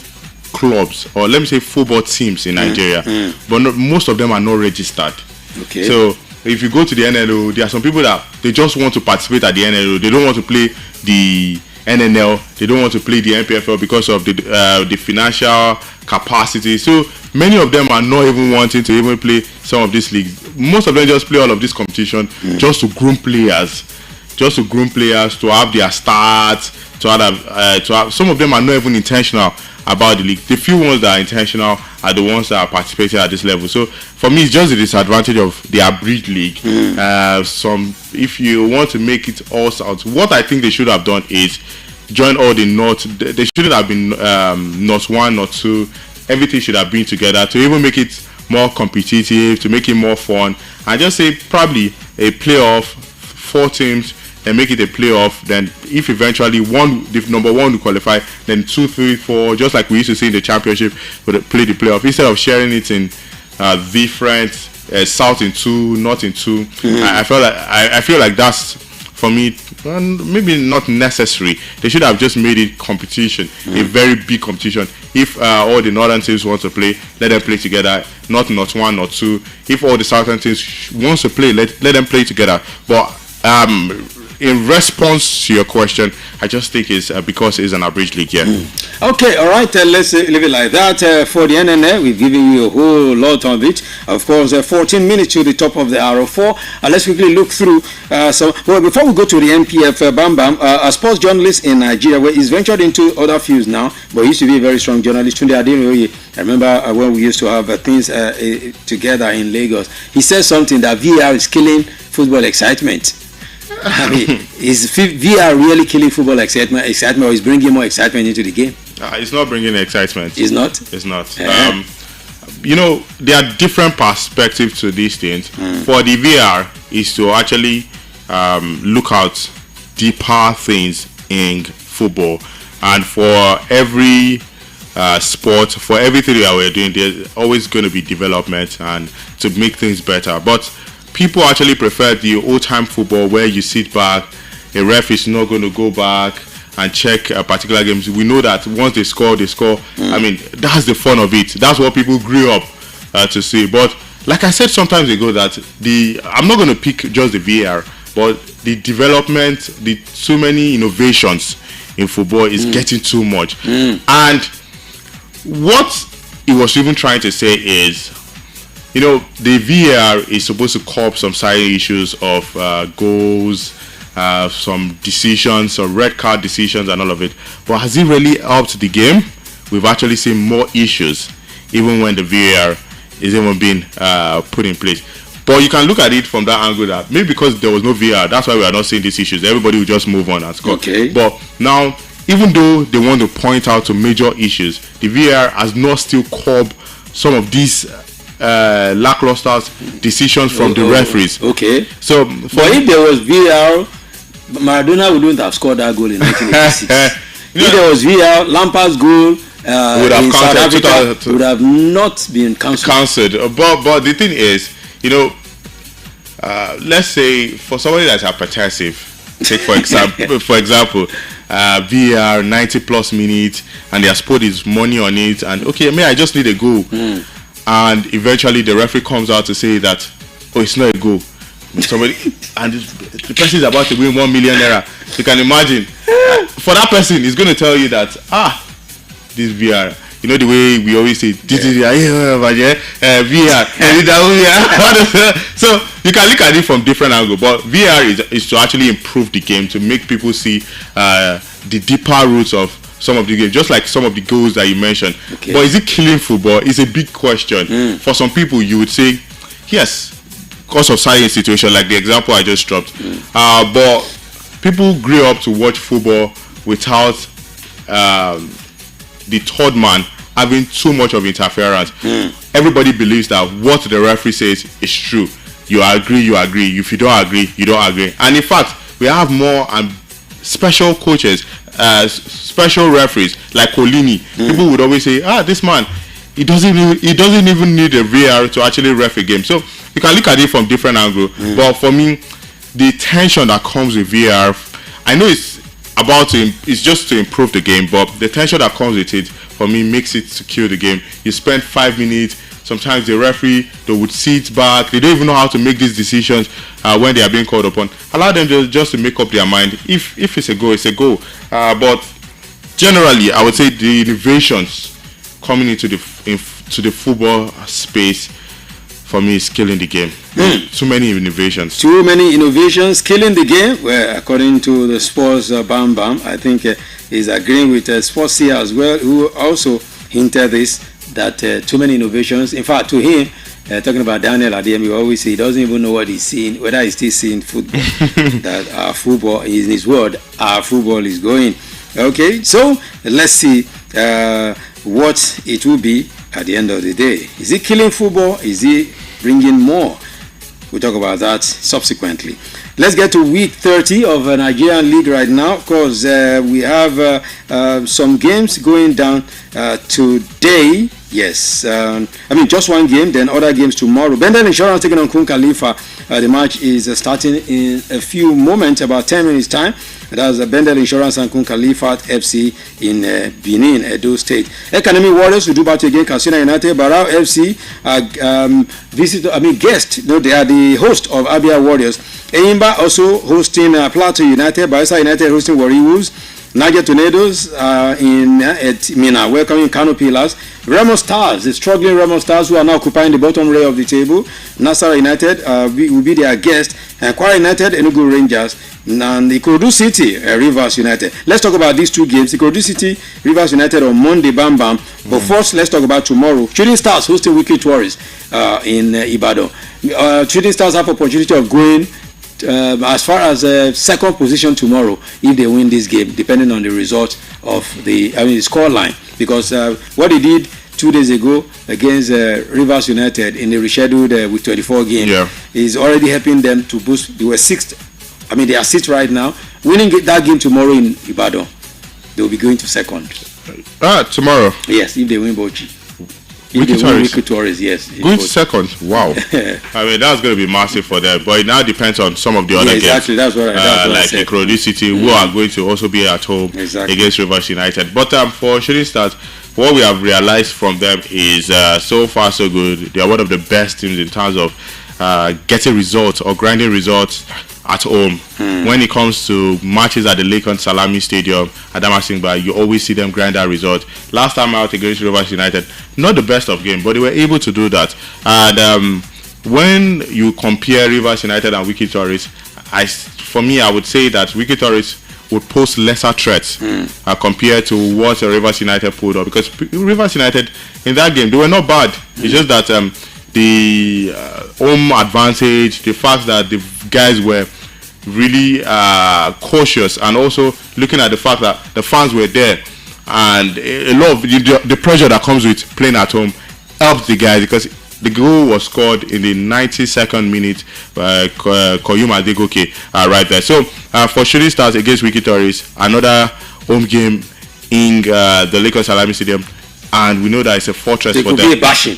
clubs, or let me say football teams in Nigeria, but most of them are not registered. Okay. So if you go to the NLO, there are some people that they just want to participate at the NLO. They don't want to play the NNL. They don't want to play the MPFL because of the financial capacity. So many of them are not even wanting to even play some of these leagues. Most of them just play all of this competition just to groom players, to have their starts, to have. Some of them are not even intentional about the league. The few ones that are intentional are the ones that are participating at this level. So for me, it's just the disadvantage of the abridged league. If you want to make it all South, what I think they should have done is join all the North. They shouldn't have been North 1, North 2. Everything should have been together to even make it more competitive, to make it more fun. And just say probably a playoff, 4 teams, and make it a playoff. Then if eventually the number 1 will qualify, then 2, 3, 4, just like we used to see in the championship, would play the playoff instead of sharing it in different South in 2, North in 2. I feel like that's, for me, maybe not necessary. They should have just made it competition, a very big competition. If all the northern teams want to play, let them play together. Not 1, not 2. If all the southern teams wants to play, let them play together. But in response to your question, I just think it's because it's an abridged league here. Okay, all right, let's leave it like that. For the NNL, we've given you a whole lot of it. Of course, 14 minutes to the top of the hour 4. Let's quickly look through well, before we go to the NPF, Bam Bam, a sports journalist in Nigeria, where he's ventured into other fields now, but he used to be a very strong journalist. Tunde Aderoye, I remember when we used to have things together in Lagos. He said something that VR is killing football excitement. I mean, is VR really killing football excitement, or is bringing more excitement into the game? It's not bringing excitement. It's not? It's not. There are different perspectives to these things. For the VR is to actually look at deeper things in football. And for every sport, for everything that we're doing, there's always going to be development and to make things better. But people actually prefer the old-time football where you sit back, a ref is not going to go back and check particular games. We know that once they score, they score. I mean, that's the fun of it. That's what people grew up to see. But like I said sometimes ago, that I'm not going to pick just the VR, but the development, the too many innovations in football is getting too much. And what he was even trying to say is, the VR is supposed to curb some side issues of goals, some decisions, some red card decisions and all of it. But has it really helped the game? We've actually seen more issues even when the VAR is even being put in place. But you can look at it from that angle that maybe because there was no VAR, that's why we are not seeing these issues. Everybody will just move on and score. Okay. But now, even though they want to point out to major issues, the VAR has not still curbed some of these lackluster decisions from the referees. Okay. So, but if there was VAR, Maradona wouldn't have scored that goal in 1986. If there was VAR, Lampard's goal would have in South counted, Africa would have not been cancelled. But the thing is, let's say for somebody that's hypertensive, take for example, VAR 90 plus minutes, and they have put his money on it, and I just need a goal, and eventually the referee comes out to say that, it's not a goal. Somebody and the person is about to win 1 million naira. You can imagine, for that person, he's going to tell you that this VR. The way we always say, VR. So you can look at it from different angles, but VR is to actually improve the game, to make people see the deeper roots of some of the games, just like some of the goals that you mentioned. Okay. But is it killing football? It's a big question. For some people, you would say, yes, because of science situation, like the example I just dropped. But people grew up to watch football without the third man having too much of interference. Everybody believes that what the referee says is true. You agree. If you don't agree, you don't agree. And in fact, we have more special coaches, special referees like Colini. People would always say, this man, he doesn't even need a VAR to actually ref a game. So you can look at it from different angles. But for me, the tension that comes with VAR, I know it's just to improve the game, but the tension that comes with it, for me, makes it to kill the game. You spend 5 minutes. Sometimes the referee, they would sit back. They don't even know how to make these decisions when they are being called upon. Allow them just to make up their mind. If it's a goal, it's a goal. But generally, I would say the innovations coming into the football space, for me, is killing the game. Too many innovations. Too many innovations killing the game. Well, according to the sports Bam Bam, I think he's agreeing with Sports here as well, who also hinted this, that too many innovations. In fact, to him, talking about Daniel Adeyemi, we always say he doesn't even know what he's seeing, whether he's still seeing football. That our football, in his word, our football is going. Okay, so let's see what it will be at the end of the day. Is it killing football? Is it bringing more? We'll talk about that subsequently. Let's get to week 30 of the Nigerian League right now. Of course, we have some games going down today. Yes, just one game, then other games tomorrow. Bendel Insurance taking on Kun Khalifa. The match is starting in a few moments, about 10 minutes time. That's Bendel Insurance and Kun Khalifa FC in Benin, Edo State. Academy Warriors will do battle against Katsina United. Barao FC guest. No, they are the host of Abia Warriors. Enyimba also hosting Plateau United. Bayelsa United hosting Warri Wolves. Niger Tornadoes in Mina welcoming Kano Pillars. Remo Stars, the struggling Remo Stars who are now occupying the bottom rail of the table. Nasarawa United will be their guest. Kwara United, Enugu Rangers, and Ikorodu City, Rivers United. Let's talk about these two games. Ikorodu City, Rivers United on Monday, bam bam. But first, let's talk about tomorrow. Shooting Stars hosting Wiki Tourists in Ibadan. Shooting Stars have opportunity of going as far as second position tomorrow if they win this game, depending on the result of the score line. Because what they did 2 days ago against Rivers United in the rescheduled with 24 games is already helping them to boost. They were sixth. They are sixth right now. Winning that game tomorrow in Ibadan, they will be going to second. Tomorrow. Yes, if they win Bochi. Wiki Tourists, yes. Going to second. Wow. That's going to be massive for them. But it now depends on some of the other exactly. games. That's what I said. Like Ikorodu City, who are going to also be at home against Rivers United. But for Shooting Stars, what we have realized from them is so far so good. They are one of the best teams in terms of getting results or grinding results at home. When it comes to matches at the Lakon Salami Stadium, Adamasingba, you always see them grind that result. Last time out against Rivers United, not the best of game, but they were able to do that. And when you compare Rivers United and Wiki Tourists, for me, I would say that Wiki Tourists would pose lesser threats compared to what Rivers United pulled up. Because Rivers United, in that game, they were not bad. It's just that the home advantage, the fact that the guys were really cautious, and also looking at the fact that the fans were there, and a lot of the pressure that comes with playing at home helped the guys, because the goal was scored in the 92nd minute by Koyuma Adegoke right there. So for Shooting Stars against Wiki Tourists, another home game in the Lakon Salami Stadium, and we know that it's a fortress for them. It could be a bashing.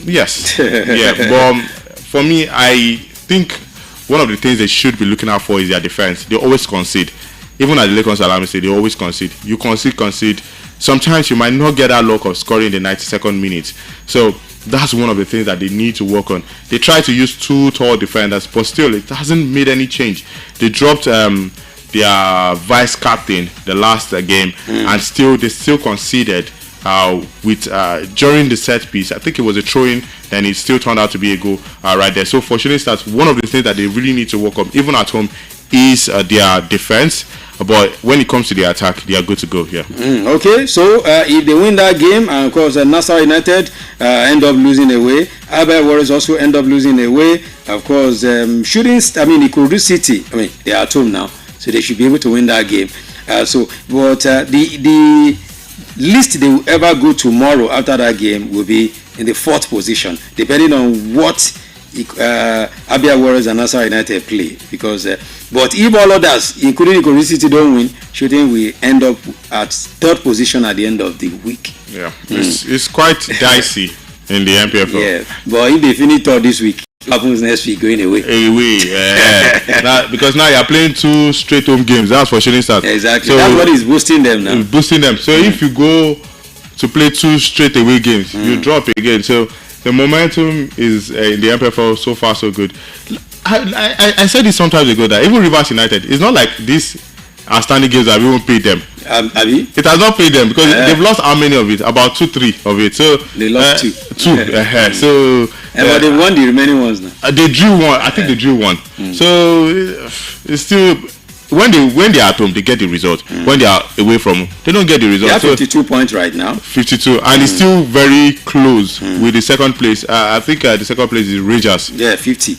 Yes. But for me, I think one of the things they should be looking out for is their defense. They always concede. Even at the Lakon Salami Stadium, they always concede. You concede. Sometimes you might not get that luck of scoring in the 92nd minute. So that's one of the things that they need to work on. They try to use two tall defenders, but still it hasn't made any change. They dropped their vice captain the last game, and they still conceded during the set piece. I think it was a throw-in, and it still turned out to be a goal right there. So for Shooting Stars, one of the things that they really need to work on, even at home, is their defense. But when it comes to the attack, they are good to go here. Okay, so if they win that game, and of course Nasarawa United end up losing away, Abia Warriors also end up losing away. Of course, Ikorodu City, they are at home now, so they should be able to win that game. The least they will ever go tomorrow after that game will be in the fourth position, depending on what Abia Warriors and Nasarawa United play. Because but if all others, including Ikorodu City, don't win, Shooting will end up at third position at the end of the week. It's quite dicey in the MPFL. But if they finish third this week, what happens next week? Going away. Because now you're playing 2 straight home games. That's for Shooting Stars. Exactly. So that's what is boosting them now. So if you go to play 2 straight away games, you drop again. So the momentum is in the MPFL so far so good. I said this sometimes ago that even Rivers United, it's not like these outstanding games that we won't pay them. It has not paid them, because they've lost how many of it? About 2-3 of it. So they lost 2. So but they won the remaining ones now. They drew one. I think they drew one. So it's still, when they are at home, they get the result. When they are away from home, they don't get the result. They have 52 points right now. 52, and it's still very close with the second place. I think the second place is Rangers. 50.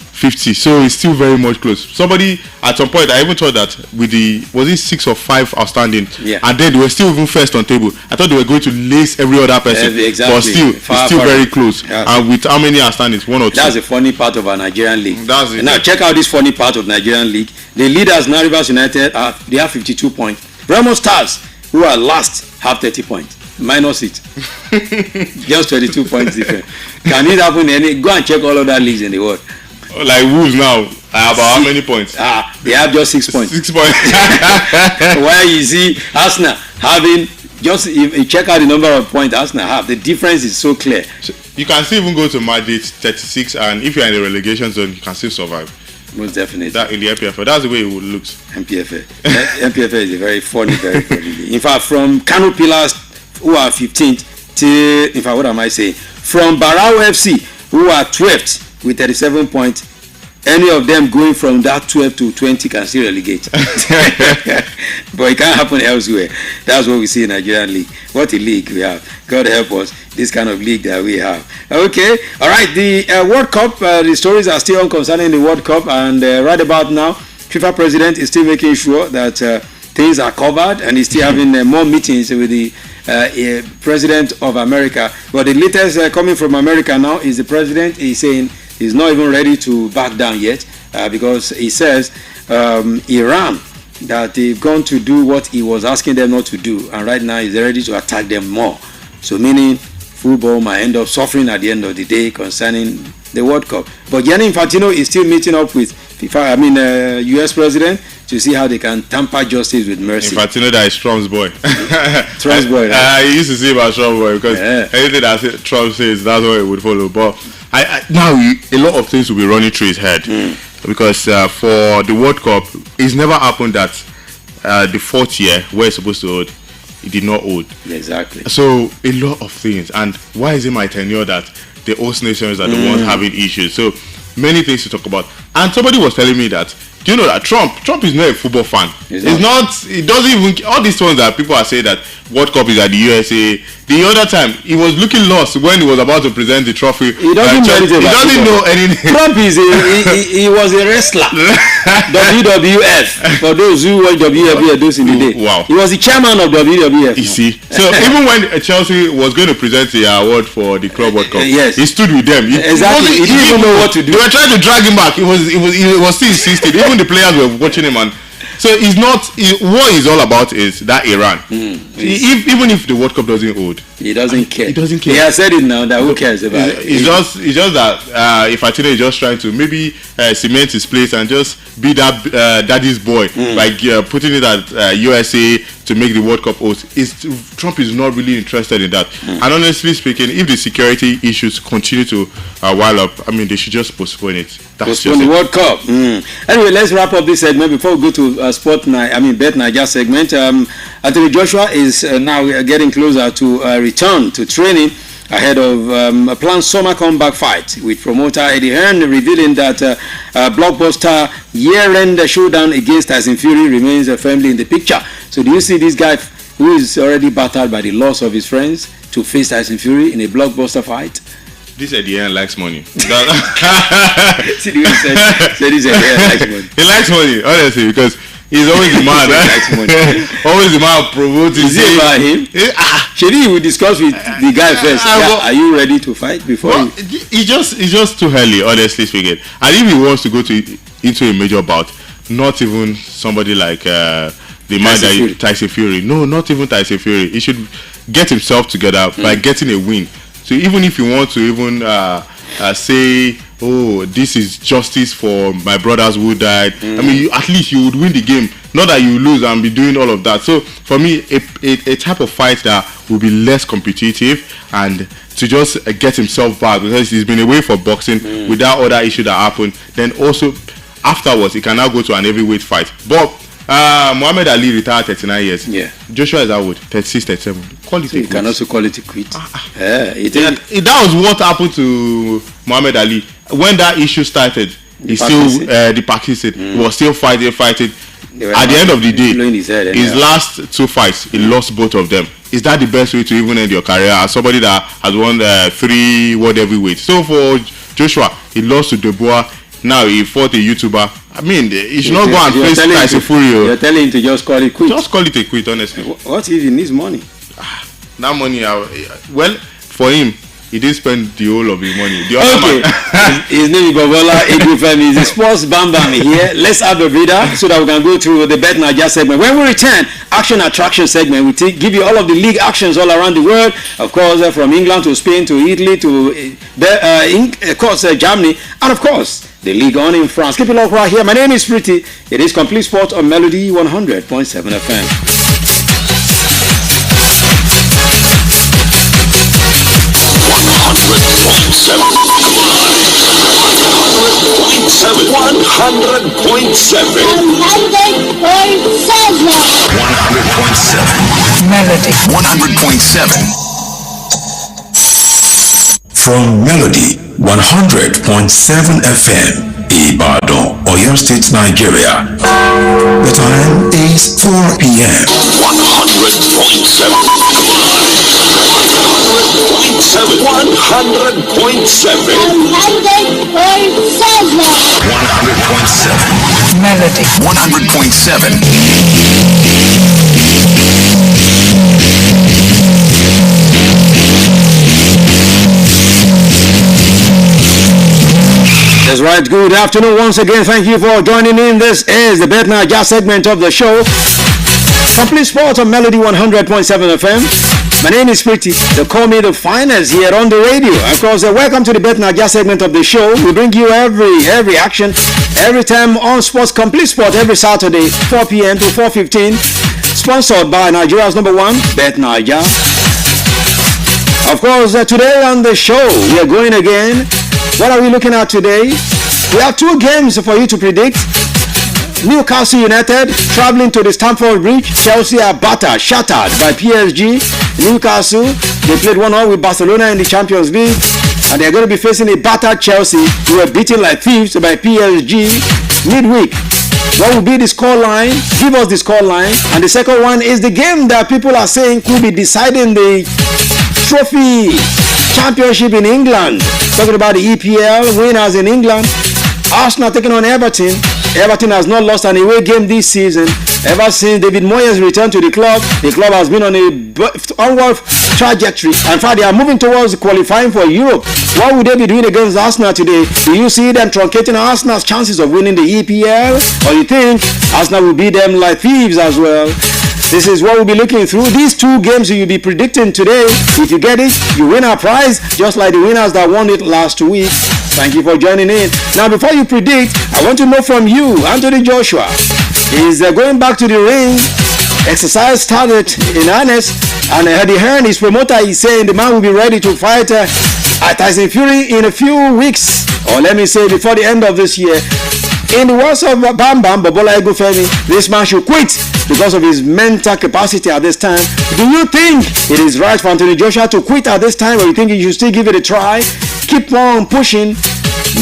So it's still very much close. Somebody at some point, I even thought that with was it 6 or 5 outstanding, and then they were still even first on table. I thought they were going to lace every other person, exactly. But still, it's still very close. And with how many outstandings? 1 or 2. That's the funny part of our Nigerian league. That's it. Now check out this funny part of Nigerian league. The leaders now, Rivers United, they have 52 points. Remo Stars, who are last, have 30 points. Minus it. Just 22 points different. Can it happen in go and check all other leagues in the world. Like Wolves now, about how many points? They have just 6 points. 6 points. While you see Arsenal having, just if you check out the number of points Arsenal have, the difference is so clear. You can still even go to Madrid 36, and if you're in the relegation zone, you can still survive. Most definitely. That in the MPFL, that's the way it looks. MPFA. MPFA is a very funny league. In fact, from Kano Pillars, who are 15th, to, in fact, what am I saying? From Barao FC, who are 12th with 37 points, any of them going from that 12 to 20 can still relegate. But it can't happen elsewhere. That's what we see in Nigerian league. What a league we have. God help us, this kind of league that we have. Okay, all right, the World Cup, the stories are still on concerning the World Cup, and right about now, FIFA president is still making sure that things are covered, and he's still having more meetings with the president of America. But the latest coming from America now is the president is saying he's not even ready to back down yet, because he says Iran, that they've gone to do what he was asking them not to do, and right now he's ready to attack them more. So meaning football might end up suffering at the end of the day concerning the World Cup. But Gianni Infantino is still meeting up with FIFA, US president, to see how they can tamper justice with mercy. Infantino, that is Trump's boy. Trump's boy, right? I used to say about Trump's boy, because anything that Trump says, that's what it would follow. But now a lot of things will be running through his head, because for the World Cup, it's never happened that the fourth year where it's supposed to hold, it did not hold. Exactly. So a lot of things. And why is it my tenure that the host nations are the ones having issues? So many things to talk about. And somebody was telling me that, do you know that Trump is not a football fan? It doesn't even, all these ones that people are saying that World Cup is at the USA. The other time, he was looking lost when he was about to present the trophy. He doesn't know anything. Trump is he was a wrestler. WWF. For those who watch WWF those in the day. Wow. He was the chairman of WWF. You see. So even when Chelsea was going to present the award for the Club World Cup, yes, he stood with them. Exactly. He didn't even know what to do. They were trying to drag him back. He was still insisting. Even the players were watching him, and so it's not what he's all about is that Iran. Even if the World Cup doesn't hold, he doesn't care. He doesn't care. He has said it now that who cares about it? It's just that Infantino is just trying to maybe cement his place and just be that daddy's boy by putting it at USA to make the World Cup host. Trump is not really interested in that. And honestly speaking, if the security issues continue to while up, they should just postpone it. Postpone the World Cup. Anyway, let's wrap up this segment before we go to Bet Niger segment. Anthony Joshua is now getting closer to return to training ahead of a planned summer comeback fight with promoter Eddie Hearn, revealing that blockbuster year-end showdown against Tyson Fury remains firmly in the picture. So do you see this guy who is already battered by the loss of his friends to face Tyson Fury in a blockbuster fight? This Eddie Hearn likes money. See the way he said this Eddie Hearn likes money. He likes money, honestly, because he's always the man. Always the man promoting. Is it about him? Shady, we discuss with the guy first. Are you ready to fight before? It's just too early, honestly speaking. And if he wants to go into a major bout, not even somebody like the man that Tyson Fury. No, not even Tyson Fury. He should get himself together by getting a win. So even if you want to even say, oh, this is justice for my brothers who died, at least you would win the game. Not that you lose and be doing all of that. So for me, a type of fight that will be less competitive and to just get himself back, because he's been away for boxing with that other issue that happened. Then also afterwards, he can now go to an heavyweight fight. But Muhammad Ali retired 39 years. Yeah. Joshua is out 36, 37. Call it so you can also call it a quit. That was what happened to Muhammad Ali. When that issue started, he was still fighting. At the end of the day, his last two fights, he lost both of them. Is that the best way to even end your career as somebody that has won 3 world heavyweights? So for Joshua, he lost to Dubois. Now he fought a YouTuber. He should not go and face Tyson Fury. You're telling him to just call it quit. Just call it a quit, honestly. What if he needs money? That money, well, for him, he didn't spend the whole of his money. His name is Babola Eguifemi. He's a sports bam here. Let's have a breather so that we can go to the Bet Niger segment. When we return, action attraction segment, we give you all of the league actions all around the world. Of course, from England to Spain to Italy to Germany, and of course, the League on in France. Keep it locked right here. My name is Pretty. It is Complete Sport on Melody 100.7 FM. 100.7. 100.7. Melody. 100.7. From Melody 100.7 FM, Ibadan, Oyo State, Nigeria. The time is 4 p.m. 100.7. 100.7. 100.7. Melody 100.7. That's right. Good afternoon once again. Thank you for joining in. This is the Bet Naija segment of the show. Complete Sport on Melody 100.7 FM. My name is Pretty. They call me the finest here on the radio. Of course, welcome to the Bet Naija segment of the show. We bring you every action, every time on Sports Complete Sport every Saturday, 4 p.m. to 4:15. Sponsored by Nigeria's number one, Bet Naija. Of course, today on the show, we are going again. What are we looking at today? We have two games for you to predict. Newcastle United traveling to the Stamford Bridge. Chelsea are shattered by PSG. Newcastle, they played 1-1 with Barcelona in the Champions League. And they're going to be facing a battered Chelsea who were beaten like thieves by PSG midweek. What will be the scoreline? Give us the scoreline. And the second one is the game that people are saying could be deciding the trophy championship in England. Talking about the EPL winners in England. Arsenal taking on Everton. Everton has not lost an away game this season. Ever since David Moyes returned to the club has been on a onward trajectory. In fact, they are moving towards qualifying for Europe. What would they be doing against Arsenal today? Do you see them truncating Arsenal's chances of winning the EPL? Or you think Arsenal will beat them like thieves as well? This is what we'll be looking through. These two games you'll be predicting today. If you get it, you win a prize, just like the winners that won it last week. Thank you for joining in. Now, before you predict, I want to know from you, Anthony Joshua. Is going back to the ring. Exercise started in earnest. And Eddie Hearn, his promoter, is saying the man will be ready to fight Tyson Fury in a few weeks. Or let me say, before the end of this year. In the words of Bam Bam Bobola Egufemi, this man should quit because of his mental capacity at this time. Do you think it is right for Anthony Joshua to quit at this time, or you think he should still give it a try? Keep on pushing,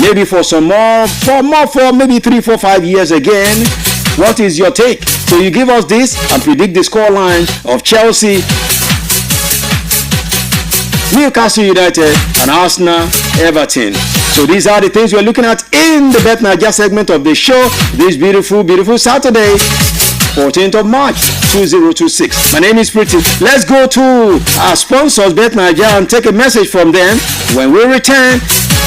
maybe for some more, for maybe 3, 4, 5 years again. What is your take? So you give us this and predict the scoreline of Chelsea, Newcastle United, and Arsenal Everton. So these are the things we're looking at in the Bet Naija segment of the show this beautiful Saturday, 14th of March 2026. My name is Pretty. Let's go to our sponsors, Bet Naija, and take a message from them. When we return,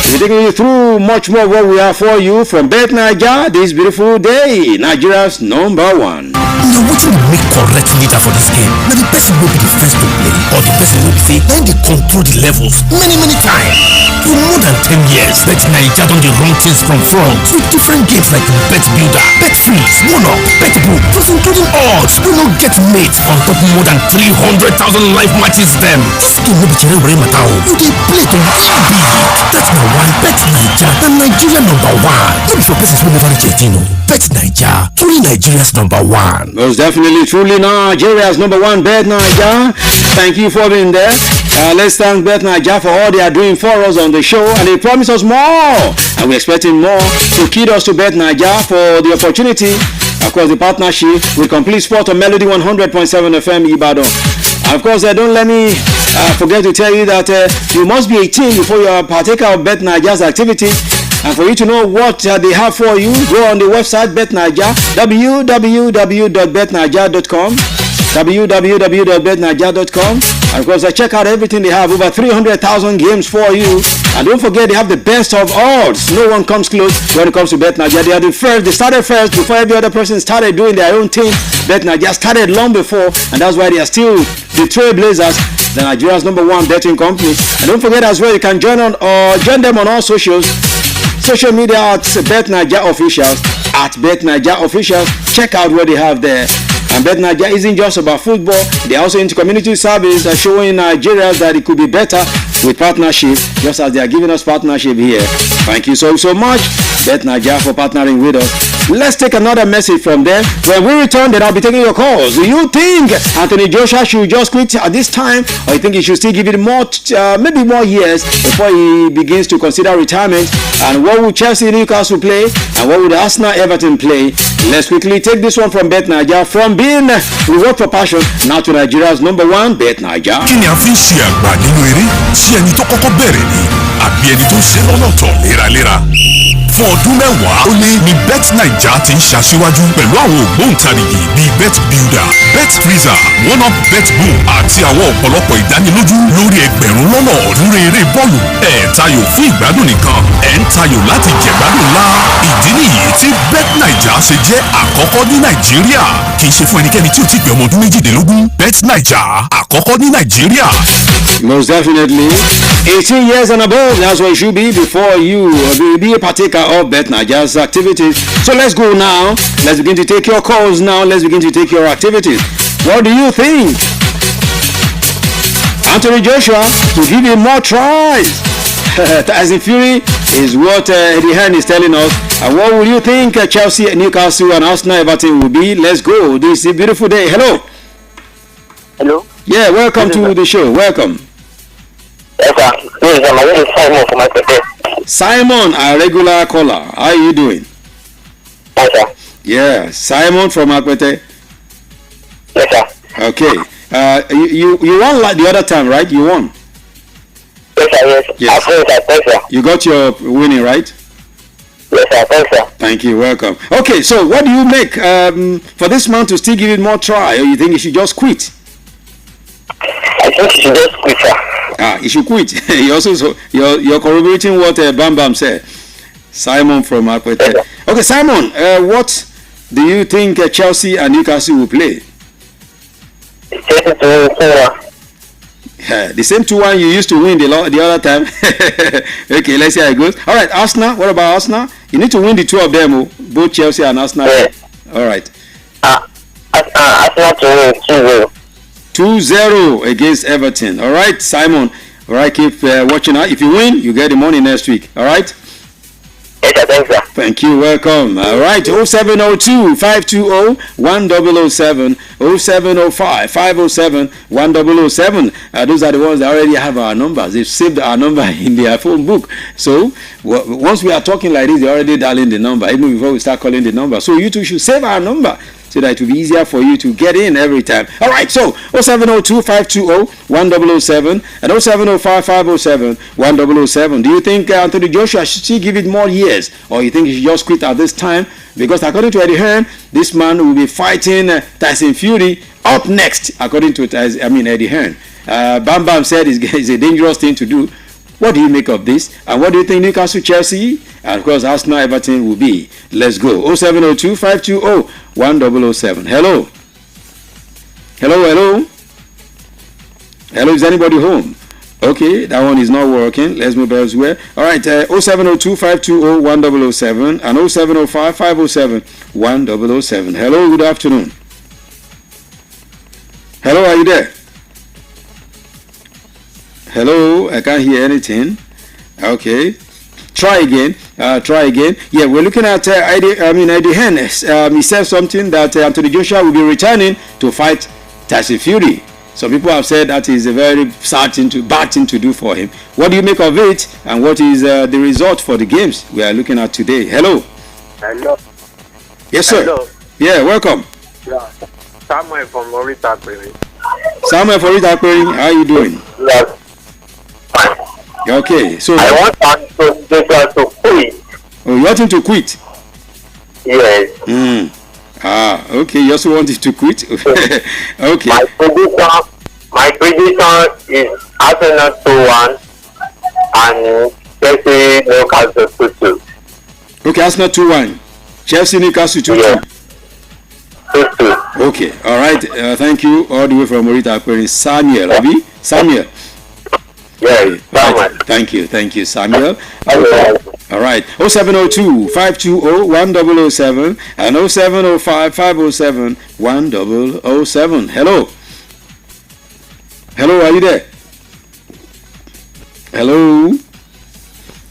we're taking you through much more what we have for you from Bet Naija this beautiful day, Nigeria's number one. Now, what will make correct leader for this game? Now, the person will be the first to play, or the person will be say, then they control the levels many times. For more than 10 years, Bet Naija don dey run things from front with different games like Bet Builder, Bet Freeze, One Up, Bet Book, plus including odds. We no get mates on top more than 300,000 live matches them. This game no be chere matter o. You dey play to win big. That's na why Bet Naija na Nigeria number one. No be for persons wey never reach 18 o. Bet Naija, truly Nigeria's number one. Most definitely, truly Nigeria's number one, Bet Naija. Thank you for being there. Let's thank Bet Naija for all they are doing for us on the show, and they promise us more, and we're expecting more. So key us to Bet Naija for the opportunity across the partnership with Complete Sport on Melody 100.7 FM Ibadan. And of course, don't let me forget to tell you that you must be 18 before you are a partaker of Bet Naija's activity. And for you to know what they have for you, go on the website Bet Naija, www.betnaija.com, www.betnaija.com. And of course, check out everything they have. Over 300,000 games for you. And don't forget, they have the best of odds. No one comes close when it comes to Bet Naija. They are the first. They started first before every other person started doing their own thing. Bet Naija started long before, and that's why they are still the trailblazers, the Nigeria's number one betting company. And don't forget as well, you can join them on all social media at Bet Naija Officials, at Bet Naija Officials. Check out what they have there. And Bet Naija isn't just about football. They are also into community service, showing Nigerians that it could be better with partnership, just as they are giving us partnership here. Thank you so much, Bet Nigeria, for partnering with us. Let's take another message from them. When we return, then I'll be taking your calls. Do you think Anthony Joshua should just quit at this time, or you think he should still give it more, maybe more years before he begins to consider retirement? And what would Chelsea Newcastle play, and what would Arsenal Everton play? Let's quickly take this one from Bet Nigeria. From being we work for passion, now to Nigeria's number one, Bet Nigeria. Kí ni a fi ń ṣe àgbà nínú eré? Ṣé ẹni tó kọ́kọ́ bẹ̀rẹ̀ ni? Àbí ẹni tó ń ṣe lọ́nà tọ̀ léraléra? Fún ọdún mẹ́wàá ó lé ní Bet Naija ti ń ṣaṣíwájú pẹ̀lú àwọn ògbóǹtarìgì bíi Bet Builder, Bet Freezer, One Up Bet Boom àti àwọn ọ̀pọ̀lọpọ̀ ìdánilójú lórí ẹgbẹ̀rún lọ́nà ọ̀ọ́dúnrún eré bọ́ọ̀lù. Ẹ̀ tayò fún ìgbádùn nìkan, ẹ̀ ń tayò láti jẹ̀gbádùn ńlá. Ìdí nìyí tí Bet Naija ṣe jẹ́ àkọ́kọ́ ní Nàìjíríà. Kì í ṣe fún ẹnikẹ́ni tí ò tí pé ọmọ ọdún méjìdínlógún. Bet Naija àkọ́kọ́ ní Nàìjíríà. Most definitely, 18 years and above, that's what it should be before you be a partaker of Bet Nigeria's activities. So let's go now. Let's begin to take your calls now. Let's begin to take your activities. What do you think? Anthony Joshua to give him more tries. Tyson Fury is what Eddie Hearn is telling us. And what would you think Chelsea, Newcastle, and Arsenal Everton will be? Let's go. This is a beautiful day. Hello. Hello. Yeah, welcome to the show. Welcome. Yes, sir. This is my name is Simon from Akwete. Simon, a regular caller. How are you doing? Yes, sir. Yeah, Simon from Akwete. Yes, sir. Okay. You won like the other time, right? You won. Yes, sir. Yes. Yes. Thanks, sir. You got your winning, right? Yes, sir. Thanks, sir. Thank you. Welcome. Okay, so what do you make for this man to still give it more try, or you think he should just quit? I think you should just quit, sir. He should quit. You're corroborating what Bam Bam said. Simon from Akwete. Okay, Simon, what do you think Chelsea and Newcastle will play? The same 2-1 you used to win the other time. Okay, let's see how it goes. All right, Arsenal. What about Arsenal? You need to win the two of them, both Chelsea and Arsenal. Yeah. All right. Arsenal to 2-0 against Everton. All right, Simon. All right, keep watching out. If you win, you get the money next week. All right. Yes, sir. Thanks, sir. Thank you. Welcome. All right. 0702 520 1007 0705 507 1007. Those are the ones that already have our numbers. They've saved our number in their phone book. So once we are talking like this, they're already dialing the number even before we start calling the number. So you too should save our number, so that it will be easier for you to get in every time. All right, so 0702 520 1007 and 0705 507 1007. Do you think Anthony Joshua should still give it more years, or you think he should just quit at this time? Because according to Eddie Hearn, this man will be fighting Tyson Fury up next, according to Eddie Hearn. Bam Bam said it's a dangerous thing to do. What do you make of this? And what do you think Newcastle, Chelsea, and of course Arsenal, Everton will be? Let's go. 0702 520 1007. Hello. Hello. Is anybody home? Okay, that one is not working. Let's move elsewhere. All right, 0702 520 1007 and 0705 507 1007. Hello, good afternoon. Hello, are you there? Hello, I can't hear anything. Okay, try again. Yeah, we're looking at Eddie Hearn. He said something that Anthony Joshua will be returning to fight Tyson Fury. Some people have said that is a very bad thing to do for him. What do you make of it, and what is the result for the games we are looking at today? Hello. Hello. Yes, sir. Hello. Yeah, welcome. Yeah. Samuel from Orita Aquarium. Samuel from Orita Aquarium, how are you doing? Yes. Okay, so I want to quit. Oh, you want him to quit? Yes. Okay. You also want him to quit? Okay. My prediction is Arsenal 2-1 and Chelsea Newcastle 2-2. Okay, Arsenal 2-1. Chelsea Newcastle 2-2. Yeah. 2-2. Okay, all right. Thank you. All the way from Orita Aquarium. Samuel, Abi? Samuel. Yes, Right. Thank you, Samuel. All right. 0702 520 1007 and 0705 507 1007. Hello, are you there? Hello.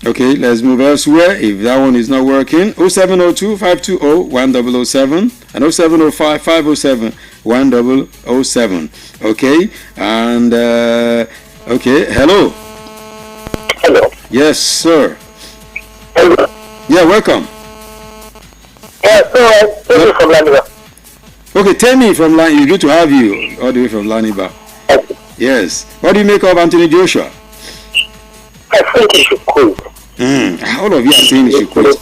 Okay, let's move elsewhere if that one is not working. 0702-520-1007 and 0705-507-1007. Okay, and okay, hello. Hello. Yes, sir. Hello. Yeah, welcome. Yeah, so I'm from Laniba. Okay, tell me from Laniba. It's good to have you all the way from Laniba. Yes. What do you make of Anthony Joshua? I think he should quit. All of you are saying he should quit.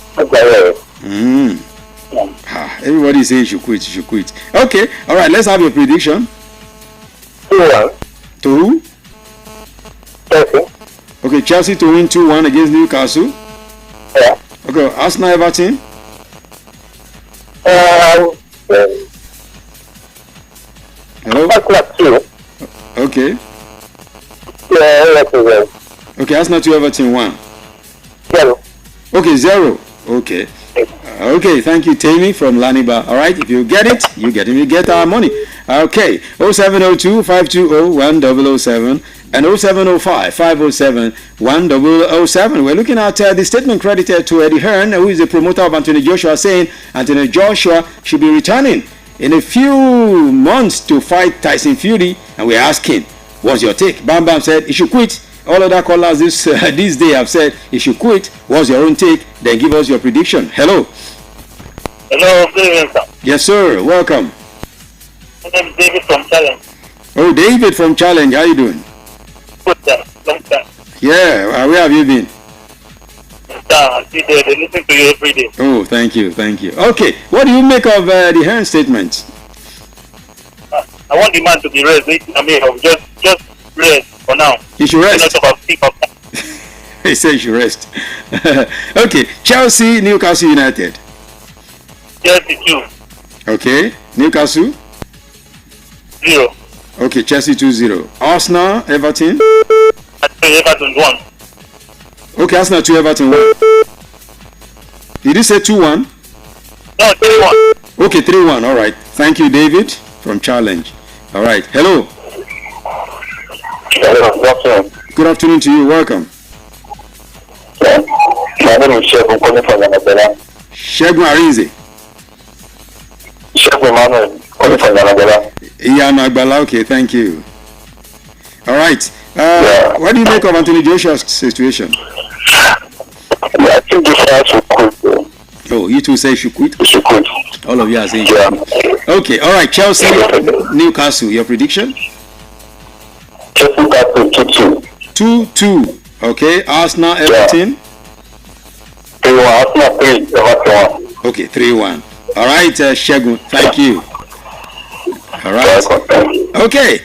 Everybody saying he should quit. He should quit. Okay. All right. Let's have your prediction. 2-1. To who? Chelsea. Okay, Chelsea to win 2-1 against Newcastle. Yeah. Okay, Arsenal Everton. Hello. Arsenal 2. Okay. Yeah, let's go. Okay, Arsenal 2 Everton 1. 0. Okay, 0. Okay. Okay, thank you, Tammy from Laniba. All right, if you get it, you get it. You get our money. Okay, 0702-520-1007 and 0705-507-1007. We're looking at the statement credited to Eddie Hearn, who is the promoter of Anthony Joshua, saying Anthony Joshua should be returning in a few months to fight Tyson Fury. And we're asking, what's your take? Bam Bam said he should quit. All other callers this day have said he should quit. What's your own take? Then give us your prediction. Hello. Hello, good evening, sir. Yes, sir. Welcome. My name is David from Challenge. Oh, David from Challenge. How you doing? Good, sir. Long time. Yeah. Where have you been? Sir, they listen to you every day. Oh, thank you. Thank you. Okay. What do you make of the Hearn statement? I want the man to be raised. I mean, just rest for now. He should rest. Not about speak of that. He said he should rest. Okay. Chelsea, Newcastle United. Chelsea 2. Okay. Newcastle. 0. Okay. Chelsea 2-0. Arsenal, Everton. Everton 1. Okay. Arsenal 2, Everton 1. Did you say 2-1? No, 3-1. Okay. 3-1. All right. Thank you, David from Challenge. All right. Hello. Hello, good afternoon. Good afternoon to you. Welcome. My name is Shegun, calling from Yanabela. Shegun Arinze. Shegun Emmanuel, calling from Yanabela. Iyana Agbala. Okay. Thank you. All right. What do you make of Anthony Joshua's situation? I think this guy should quit. Oh, you two say you should quit? He should quit. All of you are saying you should quit. Okay. All right. Chelsea, Newcastle. Your prediction? Chelsea got 2-2. 2-2. Okay. Arsenal, Everton. 3-1. Arsenal 3, Everton 1. Okay. 3-1. All right, Shegun. Thank you. All right. Okay.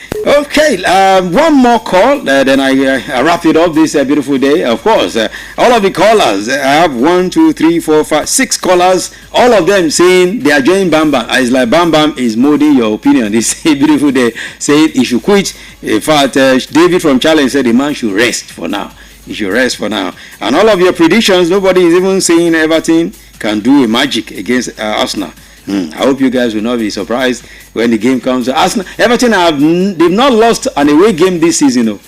One more call, then I wrap it up this beautiful day. Of course, all of the callers, I have 1, 2, 3, 4, 5, 6 callers. All of them saying they are joining Bam Bam. It's like Bam Bam is molding your opinion. This beautiful day, saying he should quit. In fact, David from Challenge said the man should rest for now. He should rest for now. And all of your predictions, nobody is even saying Everton can do a magic against Arsenal. I hope you guys will not be surprised when the game comes. Arsenal, Everton they've not lost an away game this season.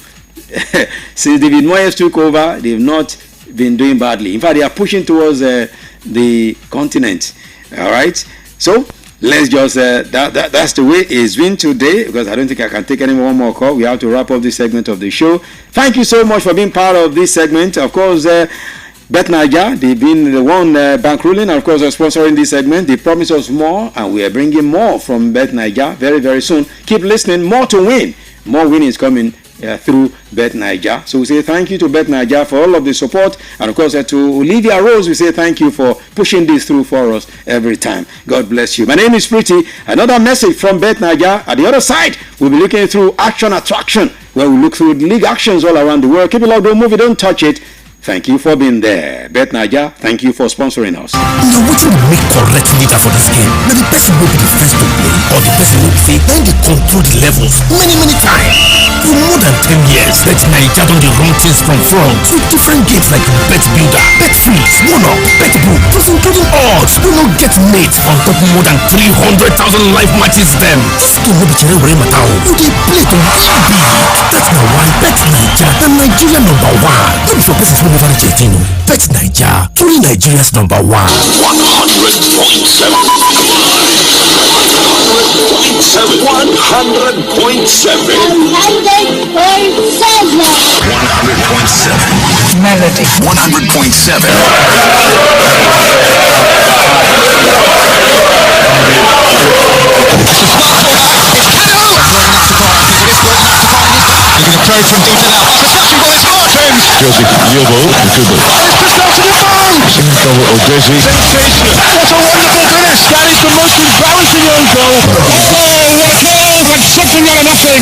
Since David Moyes took over, they've not been doing badly. In fact, they are pushing towards the continent. All right. So let's just that's the way it's been today, because I don't think I can take any more call. We have to wrap up this segment of the show. Thank you so much for being part of this segment. Of course, BetNaija, they've been the one bankrolling, and of course, are sponsoring this segment. They promise us more, and we are bringing more from BetNaija very, very soon. Keep listening. More to win. More winnings coming through BetNaija. So we say thank you to BetNaija for all of the support, and of course to Olivia Rose, we say thank you for pushing this through for us every time. God bless you. My name is Pretty. Another message from BetNaija. At the other side, we'll be looking through Action Attraction, where we look through league actions all around the world. Keep it locked, don't move it, don't touch it. Thank you for being there. BetNaija, thank you for sponsoring us. Now, what will make correct leader for this game? Now, the person will be the first to play, or the person will be say, then they control the levels many times. For more than 10 years, BetNaija done the wrong things from front with different games like Bet Builder, Bet Freeze, One Up, Bet Book, plus including odds. We not get mates on top more than 300,000 live matches them. This game will be Jerry Matao. You they play to win big. That's now why BetNaija, the Nigeria number one. Don't for persons who never reach 18. Bet Naija, truly Nigeria's number one. 100.7. 100.7. 100.7. Melody 100.7. Throw from deep to now. Reception by Martins. Chelsea, Yobo, Kubo. It's just out to the phone. Double Odesi. Sensation. What a wonderful finish. That is the most embarrassing own goal. Oh, what a goal from something out of nothing.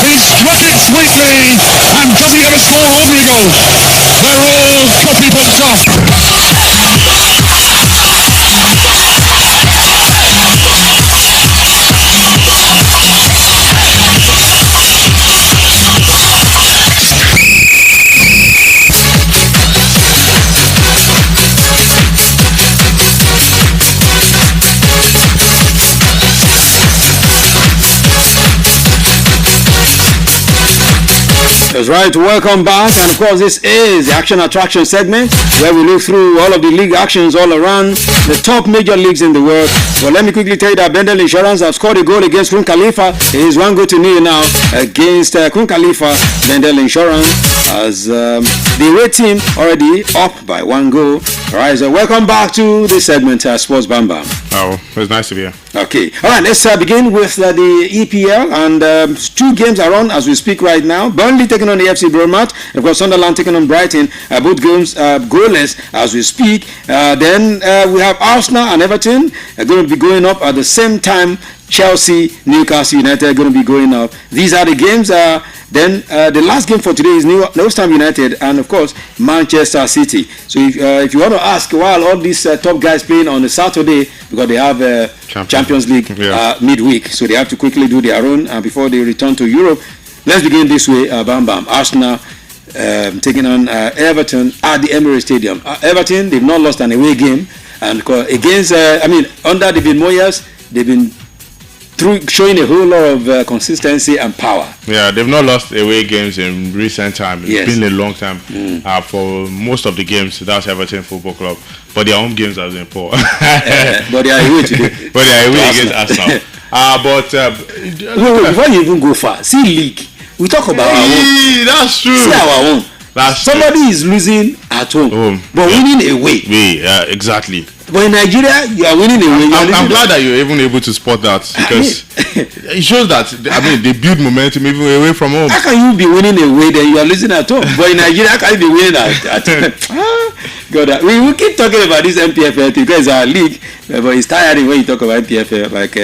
He struck it sweetly, and does he ever score Rodrigo? They're all copybooks off. That's right, welcome back, and of course this is the Action Attraction segment where we look through all of the league actions all around the top major leagues in the world. Well, let me quickly tell you that Bendel Insurance have scored a goal against Kun Khalifa. It is 1-0 now against Kun Khalifa. Bendel Insurance as the away team already up by 1 goal. Alright, so welcome back to this segment, Sports Bam Bam. Oh, it's nice to be here. Okay, alright, let's begin with the EPL, and 2 games are on as we speak right now. Burnley taking on the FC Bournemouth, of course Sunderland taking on Brighton, both games goalless as we speak. Then we have Arsenal and Everton going to be going up at the same time. Chelsea, Newcastle United are going to be going up. These are the games. Then the last game for today is West Ham United and of course Manchester City. So if you want to ask, while all these top guys playing on a Saturday because they have Champions League midweek, so they have to quickly do their own before they return to Europe. Let's begin this way. Bam Bam. Arsenal taking on Everton at the Emirates Stadium. Everton, they've not lost an away game, and against under David Moyes, they've been showing a whole lot of consistency and power. Yeah, they've not lost away games in recent time. It's been a long time for most of the games. That's Everton Football Club, but their home games have been poor. But they are away today. But they are away against Arsenal. Before you even go far, see league. We talk about our own. That's true. See our own. Somebody true. is losing at home, but winning away. Yeah, exactly. But in Nigeria, you are winning away. I'm glad that you're even able to spot that, because it shows that they build momentum even away from home. How can you be winning away then you are losing at home? But in Nigeria, how can you be winning at home? God, we will keep talking about this MPFL thing because it's our league, but it's tiring when you talk about MPFL, like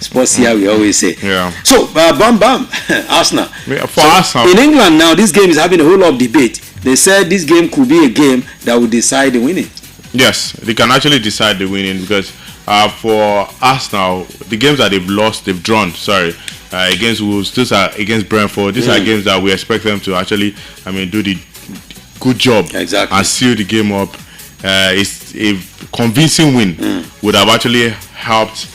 sports here we always say. Yeah. So Bam Bam, Arsenal. Arsenal. In England now, this game is having a whole lot of debate. They said this game could be a game that will decide the winning. Yes, they can actually decide the winning, because for Arsenal, the games that they've drawn, against Wolves, these are against Brentford. These are games that we expect them to actually, do the good job and seal the game up. It's a convincing win would have actually helped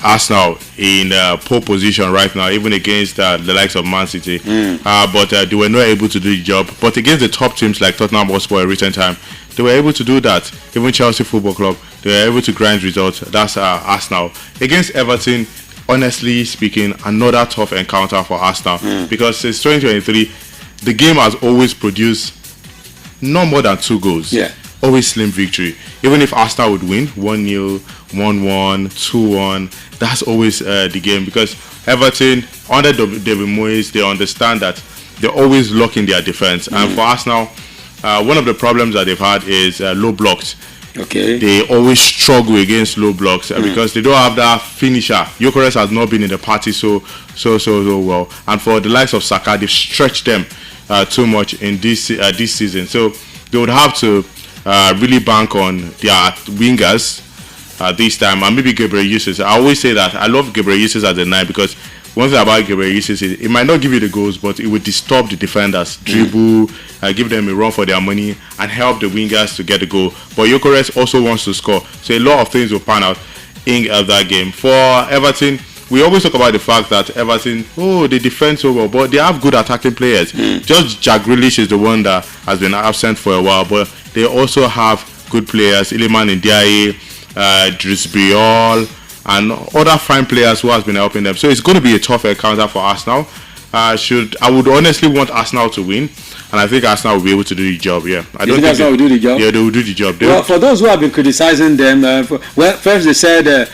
Arsenal in pole position right now, even against the likes of Man City. But they were not able to do the job. But against the top teams like Tottenham Hotspur in recent time, they were able to do that. Even Chelsea Football Club, they were able to grind results. That's Arsenal. Against Everton, honestly speaking, another tough encounter for Arsenal, because since 2023, the game has always produced not more than 2 goals. Yeah. Always slim victory. Even if Arsenal would win 1-0, 1-1, 2-1, that's always the game, because Everton, under David Moyes, they understand that they're always locking their defense. And for Arsenal, one of the problems that they've had is low blocks. Okay. They always struggle against low blocks because they don't have that finisher. Gyökeres has not been in the party so well. And for the likes of Saka, they've stretched them too much in this season. So they would have to really bank on their wingers this time, and maybe Gabriel Jesus. I always say that I love Gabriel Jesus as a 9, because one thing about Gabriel Jesus is it might not give you the goals, but it would disturb the defenders, dribble, give them a run for their money, and help the wingers to get the goal. But Gyökeres also wants to score, so a lot of things will pan out in that game. For Everton, we always talk about the fact that Everton, they defend so well, but they have good attacking players. Just Jack Grealish is the one that has been absent for a while, but they also have good players. Iliman Ndiaye, Driss Biol, and other fine players who has been helping them. So it's going to be a tough encounter for Arsenal. I would honestly want Arsenal to win, and I think Arsenal will be able to do the job. Yeah, I don't think Arsenal will do the job. Yeah, they will do the job. Well, for those who have been criticizing them, first they said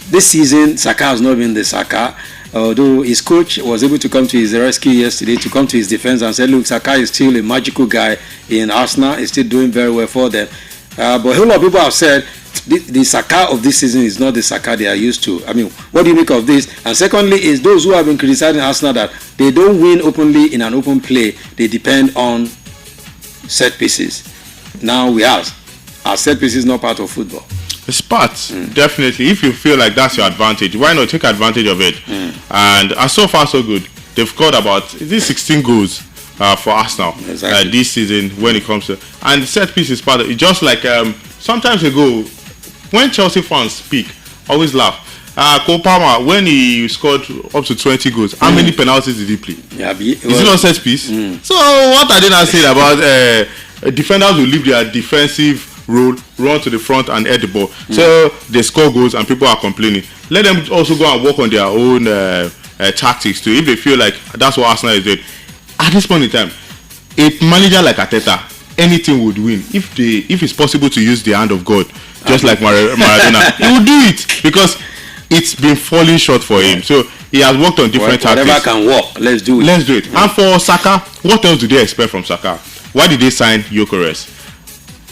this season Saka has not been the Saka. Although his coach was able to come to his rescue yesterday, to come to his defense and say, look, Saka is still a magical guy in Arsenal. He's still doing very well for them. But a whole lot of people have said the Saka of this season is not the Saka they are used to. I mean, what do you make of this? And secondly, is those who have been criticizing Arsenal that they don't win openly in an open play. They depend on set pieces. Now our set pieces not part of football. It's part, definitely. If you feel like that's your advantage, why not take advantage of it? And so far so good. They've scored about 16 goals for Arsenal this season when it comes to, and set piece is part of it. Just like sometimes ago when Chelsea fans speak, always laugh. Cole Palmer, when he scored up to 20 goals, how many penalties did he play? Is it not set piece? So what are they not saying about defenders who leave their defensive role, run to the front and head the ball? So they score goals and people are complaining. Let them also go and work on their own tactics too, if they feel like that's what Arsenal is doing. At this point in time, a manager like Arteta, anything would win if it's possible to use the hand of God, just like Maradona. He will do it because it's been falling short for him. So he has worked on different tactics. Whatever can work, let's do it. And for Saka, what else do they expect from Saka? Why did they sign Gyökeres?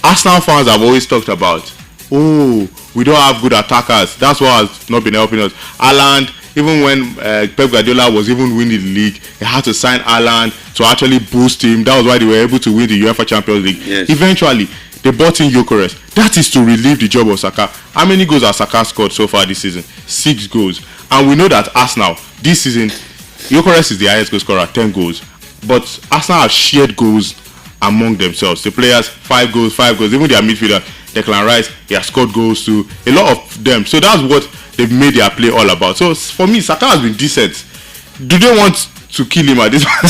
Arsenal fans have always talked about, we don't have good attackers. That's what has not been helping us. Haaland, even when Pep Guardiola was even winning the league, he had to sign Haaland to actually boost him. That was why they were able to win the UEFA Champions League. Yes. Eventually, they bought in Gyökeres. That is to relieve the job of Saka. How many goals has Saka scored so far this season? 6 goals. And we know that Arsenal, this season, Gyökeres is the highest goal scorer, 10 goals. But Arsenal have shared goals among themselves. The players, 5 goals. Even their midfielder, Declan Rice, he has scored goals too. A lot of them. So that's what they've made their play all about. So for me, Saka has been decent. Do they want to kill him at this point?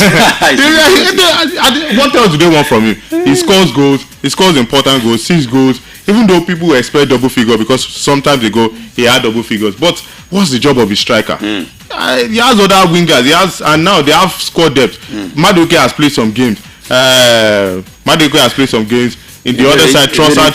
What else do they want from him? He scores goals. He scores important goals, 6 goals. Even though people expect double figure, because sometimes he had double figures. But what's the job of his striker? He has other wingers. And now they have squad depth. Madueke has played some games. In the other side, Trossard,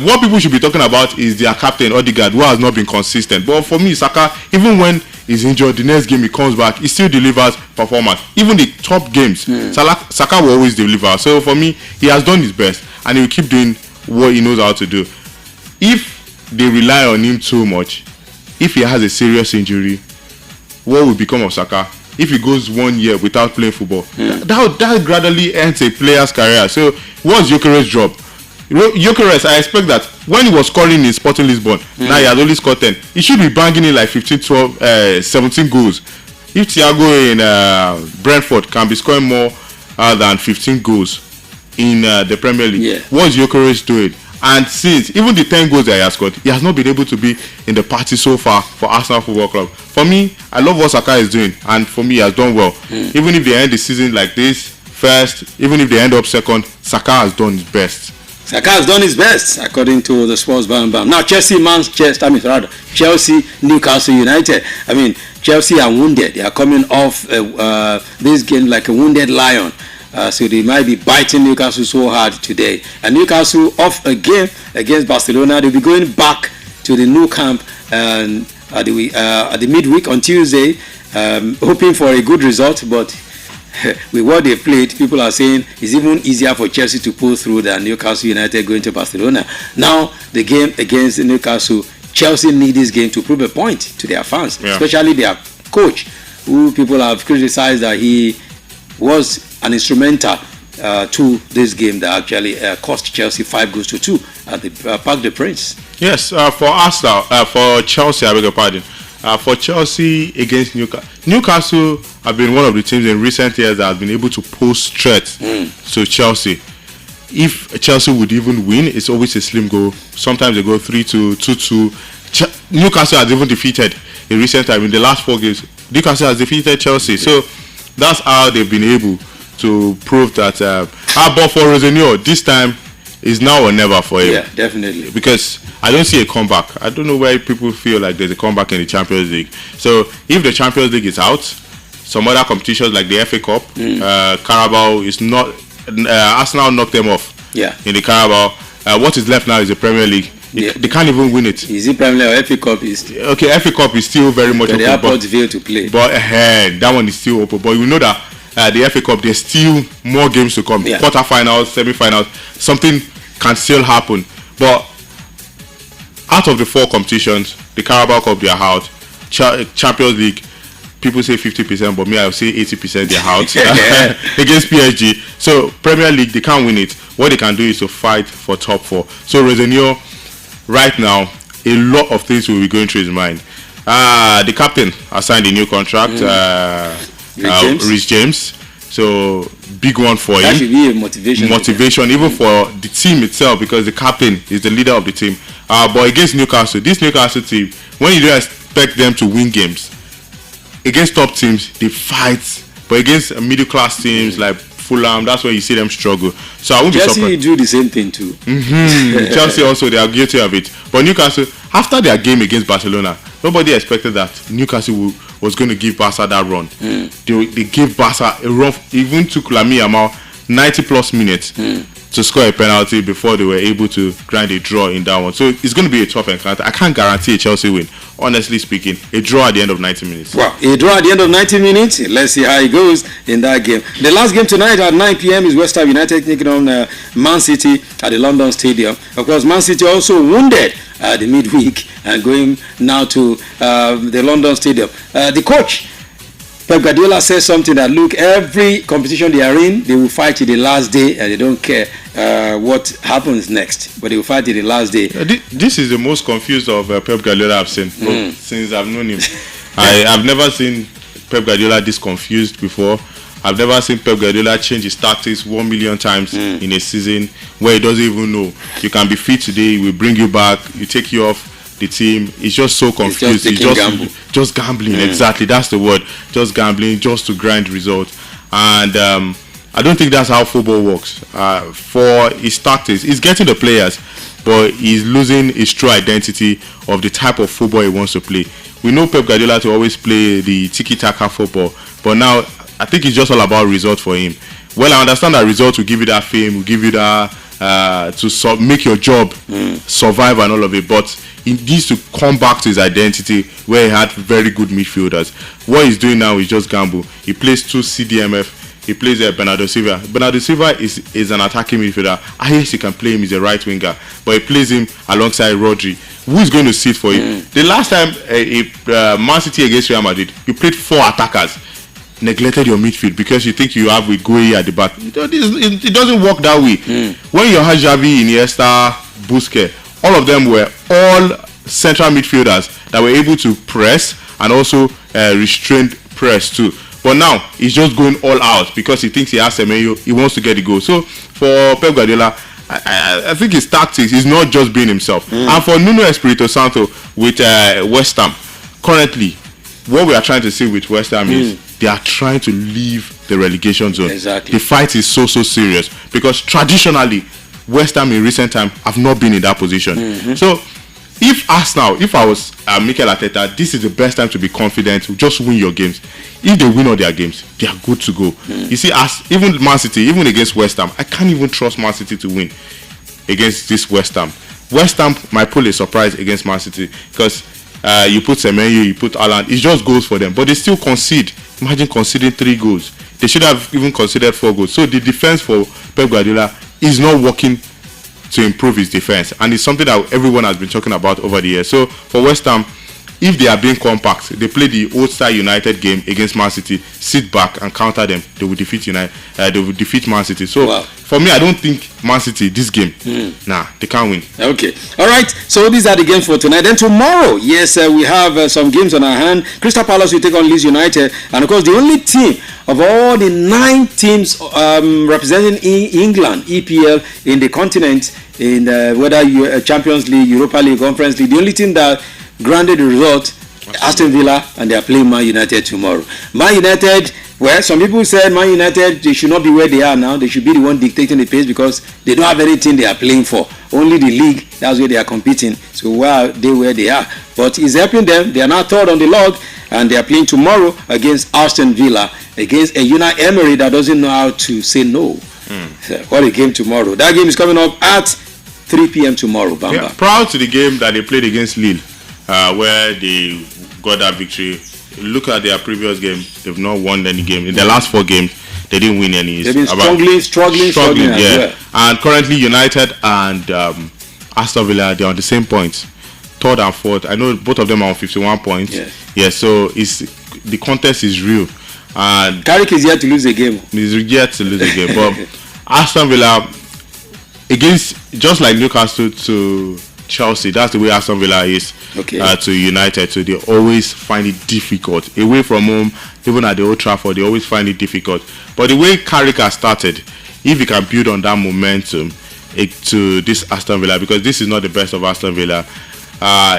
what people should be talking about is their captain Odegaard, who has not been consistent. But for me, Saka, even when he's injured, the next game he comes back, he still delivers performance. Even the top games, Saka will always deliver. So for me, he has done his best, and he will keep doing what he knows how to do. If they rely on him too much, if he has a serious injury, what will become of Saka? If he goes 1 year without playing football, that gradually ends a player's career. So what's Gyökeres' job? Gyökeres, I expect that when he was scoring in Sporting Lisbon, now he has only scored 10. He should be banging in like 15, 12, 17 goals. If Thiago in Brentford can be scoring more than 15 goals in the Premier League, what's Gyökeres doing? And since even the 10 goals that he has scored, he has not been able to be in the party so far for Arsenal Football Club. For me, I love what Saka is doing, and for me, he has done well. Even if they end the season like this, first, even if they end up second, Saka has done his best. Saka has done his best, according to the Sports Bam. Now, Chelsea, Newcastle United. I mean, Chelsea are wounded. They are coming off this game like a wounded lion. So they might be biting Newcastle so hard today. And Newcastle off a game against Barcelona. They'll be going back to the new camp at the midweek on Tuesday, hoping for a good result. But with what they played, people are saying it's even easier for Chelsea to pull through than Newcastle United going to Barcelona. Now, the game against Newcastle, Chelsea need this game to prove a point to their fans, especially their coach, who people have criticized that he was an instrumental to this game that actually cost Chelsea 5-2 at the Parc des Princes. Yes, for Arsenal, for Chelsea, I beg your pardon. For Chelsea against Newcastle, Newcastle have been one of the teams in recent years that have been able to pose threats to Chelsea. If Chelsea would even win, it's always a slim goal. Sometimes they go 3-2, 2-2. Newcastle has even defeated in recent time. In the last 4 games, Newcastle has defeated Chelsea. So that's how they've been able to prove that. But for Rosenio, this time is now or never for him. Yeah, definitely. Because I don't see a comeback. I don't know why people feel like there's a comeback in the Champions League. So if the Champions League is out, some other competitions like the FA Cup, Carabao is not. Arsenal knocked them off. Yeah. In the Carabao, what is left now is the Premier League. They can't even win it. Is it Premier League or FA Cup? Okay, FA Cup is still very much open. The airport Vale to play. But that one is still open. But you know that the FA Cup, there's still more games to come. Yeah. Quarterfinals, semi-finals, something can still happen. But out of the 4 competitions, the Carabao Cup they are out, Champions League, people say 50%, but me I'll say 80% they're out against PSG. So Premier League they can't win it. What they can do is to fight for top 4. So Rosenio, right now, a lot of things will be going through his mind. The captain has signed a new contract, Reece James. So big one for him. That should be a motivation. Even for the team itself, because the captain is the leader of the team. But against Newcastle, this Newcastle team, when you don't expect them to win games, against top teams, they fight. But against middle class teams like Fulham, that's where you see them struggle. So I won't be surprised. Chelsea do the same thing too. Chelsea also, they are guilty of it. But Newcastle, after their game against Barcelona, nobody expected that Newcastle was going to give Barca that run. They gave Barca a run, even took Lamine Yamal 90 plus minutes to score a penalty before they were able to grind a draw in that one. So it's going to be a tough encounter. I can't guarantee a Chelsea win, honestly speaking. A draw at the end of 90 minutes. Well, a draw at the end of 90 minutes. Let's see how it goes in that game. The last game tonight at 9 p.m. is West Ham United taking on Man City at the London Stadium. Of course, Man City also wounded the midweek and going now to the London Stadium. The coach, Pep Guardiola, says something that, look, every competition they are in, they will fight to the last day and they don't care what happens next, but they will fight to the last day. This is the most confused of Pep Guardiola I've seen since I've known him. I've never seen Pep Guardiola this confused before. I've never seen Pep Guardiola change his tactics 1 million times in a season where he doesn't even know. You can be fit today, we bring you back, you take you off the team. It's just so confused. It's just gambling. Exactly, that's the word. Just gambling, just to grind results. And I don't think that's how football works. For his tactics, he's getting the players, but he's losing his true identity of the type of football he wants to play. We know Pep Guardiola to always play the tiki-taka football, but now I think it's just all about results for him. Well, I understand that results will give you that fame, will give you that to make your job survive and all of it, but he needs to come back to his identity where he had very good midfielders. What he's doing now is just gamble. He plays 2 CDMF. He plays Bernardo Silva. Bernardo Silva is an attacking midfielder. I guess he can play him as a right winger, but he plays him alongside Rodri. Who is going to sit for him? The last time Man City against Real Madrid, you played 4 attackers, neglected your midfield because you think you have with Gueye at the back. It doesn't work that way. When you had Xavi, Iniesta, Busquets, all of them were all central midfielders that were able to press and also restrained press too. But now he's just going all out because he thinks he has Semenyo. He wants to get the goal. So for Pep Guardiola, I think his tactics is not just being himself. And for Nuno Espirito Santo with West Ham, currently, what we are trying to see with West Ham is they are trying to leave the relegation zone. Exactly. The fight is so serious because traditionally, West Ham in recent time have not been in that position. So if Arsenal, if I was Mikel Arteta, this is the best time to be confident, just win your games. If they win all their games, they are good to go. You see, even Man City, even against West Ham, I can't even trust Man City to win against this West Ham. West Ham might pull a surprise against Man City because you put Semenyo, you put Haaland, it's just goals for them, but they still concede. Imagine conceding 3 goals. They should have even considered 4 goals. So the defense for Pep Guardiola is not working to improve his defense, and it's something that everyone has been talking about over the years. So for West Ham, if they are being compact, they play the old style United game against Man City, sit back and counter them, they will defeat United. They will defeat Man City. So for me, I don't think Man City this game, they can't win. Okay, all right. So these are the games for tonight. Then tomorrow, yes, we have some games on our hand. Crystal Palace will take on Leeds United, and of course, the only team of all the 9 teams representing England EPL in the continent, in whether Champions League, Europa League, Conference League, the only team that granted the result, Aston Villa, and they are playing Man United tomorrow. Man United, well, some people said Man United, they should not be where they are now. They should be the one dictating the pace because they don't have anything they are playing for. Only the league, that's where they are competing. So why are they where they are? But it's helping them. They are now third on the log, and they are playing tomorrow against Aston Villa, against a Unai Emery that doesn't know how to say no. What a game tomorrow. That game is coming up at 3 p.m. tomorrow, Bamba. Yeah, proud to the game that they played against Lille, where they got that victory. Look at their previous game; they've not won any game. In their last 4 games, they didn't win any. They've been struggling yeah. as well. And currently, United and Aston Villa, they're on the same points, 3rd and 4th. I know both of them are on 51 points. Yes. Yeah, so the contest is real. And Carrick is yet to lose a game. He's yet to lose a game, but Aston Villa against, just like Newcastle to Chelsea, that's the way Aston Villa is to United. So they always find it difficult away from home, even at the Old Trafford. They always find it difficult. But the way Carrick has started, if he can build on that momentum to this Aston Villa, because this is not the best of Aston Villa,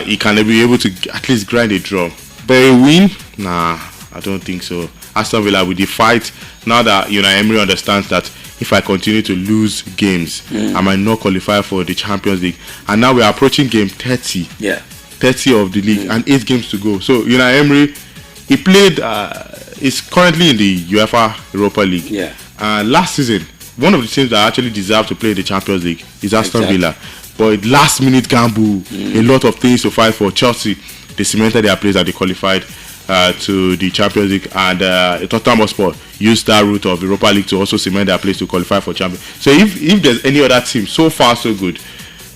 he can be able to at least grind a draw. But a win? Nah, I don't think so. Aston Villa with the fight, now that Unai Emery understands that if I continue to lose games, I might not qualify for the Champions League. And now we are approaching game 30. Yeah. 30 of the league and 8 games to go. So Unai Emery, he played, is currently in the UEFA Europa League. Yeah. Last season, one of the teams that actually deserve to play the Champions League is Aston Villa. But last minute gamble, a lot of things to fight for. Chelsea, they cemented their place and they qualified to the Champions League, and Tottenham Hotspur used that route of Europa League to also cement their place to qualify for Champions. So if there's any other team so far so good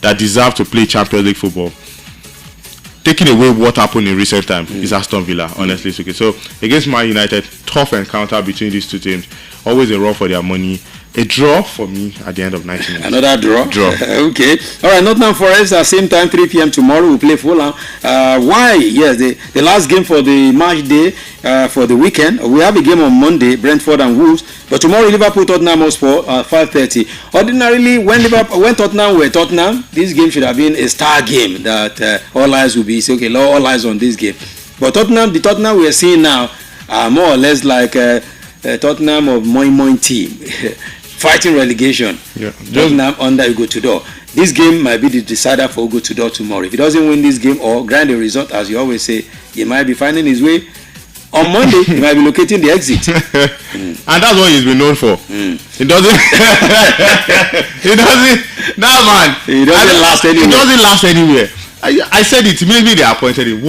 that deserve to play Champions League football, taking away what happened in recent time, is Aston Villa, honestly speaking. So against Man United, tough encounter between these two teams. Always a run for their money. A draw for me at the end of 90 minutes. Another draw? Draw. Okay. All right, Nottingham Forest at same time, 3 p.m. tomorrow. We'll play Fulham. Why? Yes, the last game for the match day for the weekend. We have a game on Monday, Brentford and Wolves. But tomorrow, Liverpool, Tottenham Hotspur at 5:30. Ordinarily, when Tottenham were Tottenham, this game should have been a star game that all eyes will be, okay, all eyes on this game. But the Tottenham we are seeing now are more or less like Tottenham of Moin team. Fighting relegation. Yeah. Tottenham under Ugo Tudor. This game might be the decider for Ugo Tudor tomorrow. If he doesn't win this game or grind the result, as you always say, he might be finding his way. On Monday, he might be locating the exit. And that's what he's been known for. He doesn't. He doesn't last anywhere. He doesn't last anywhere. I said it. Maybe they appointed him.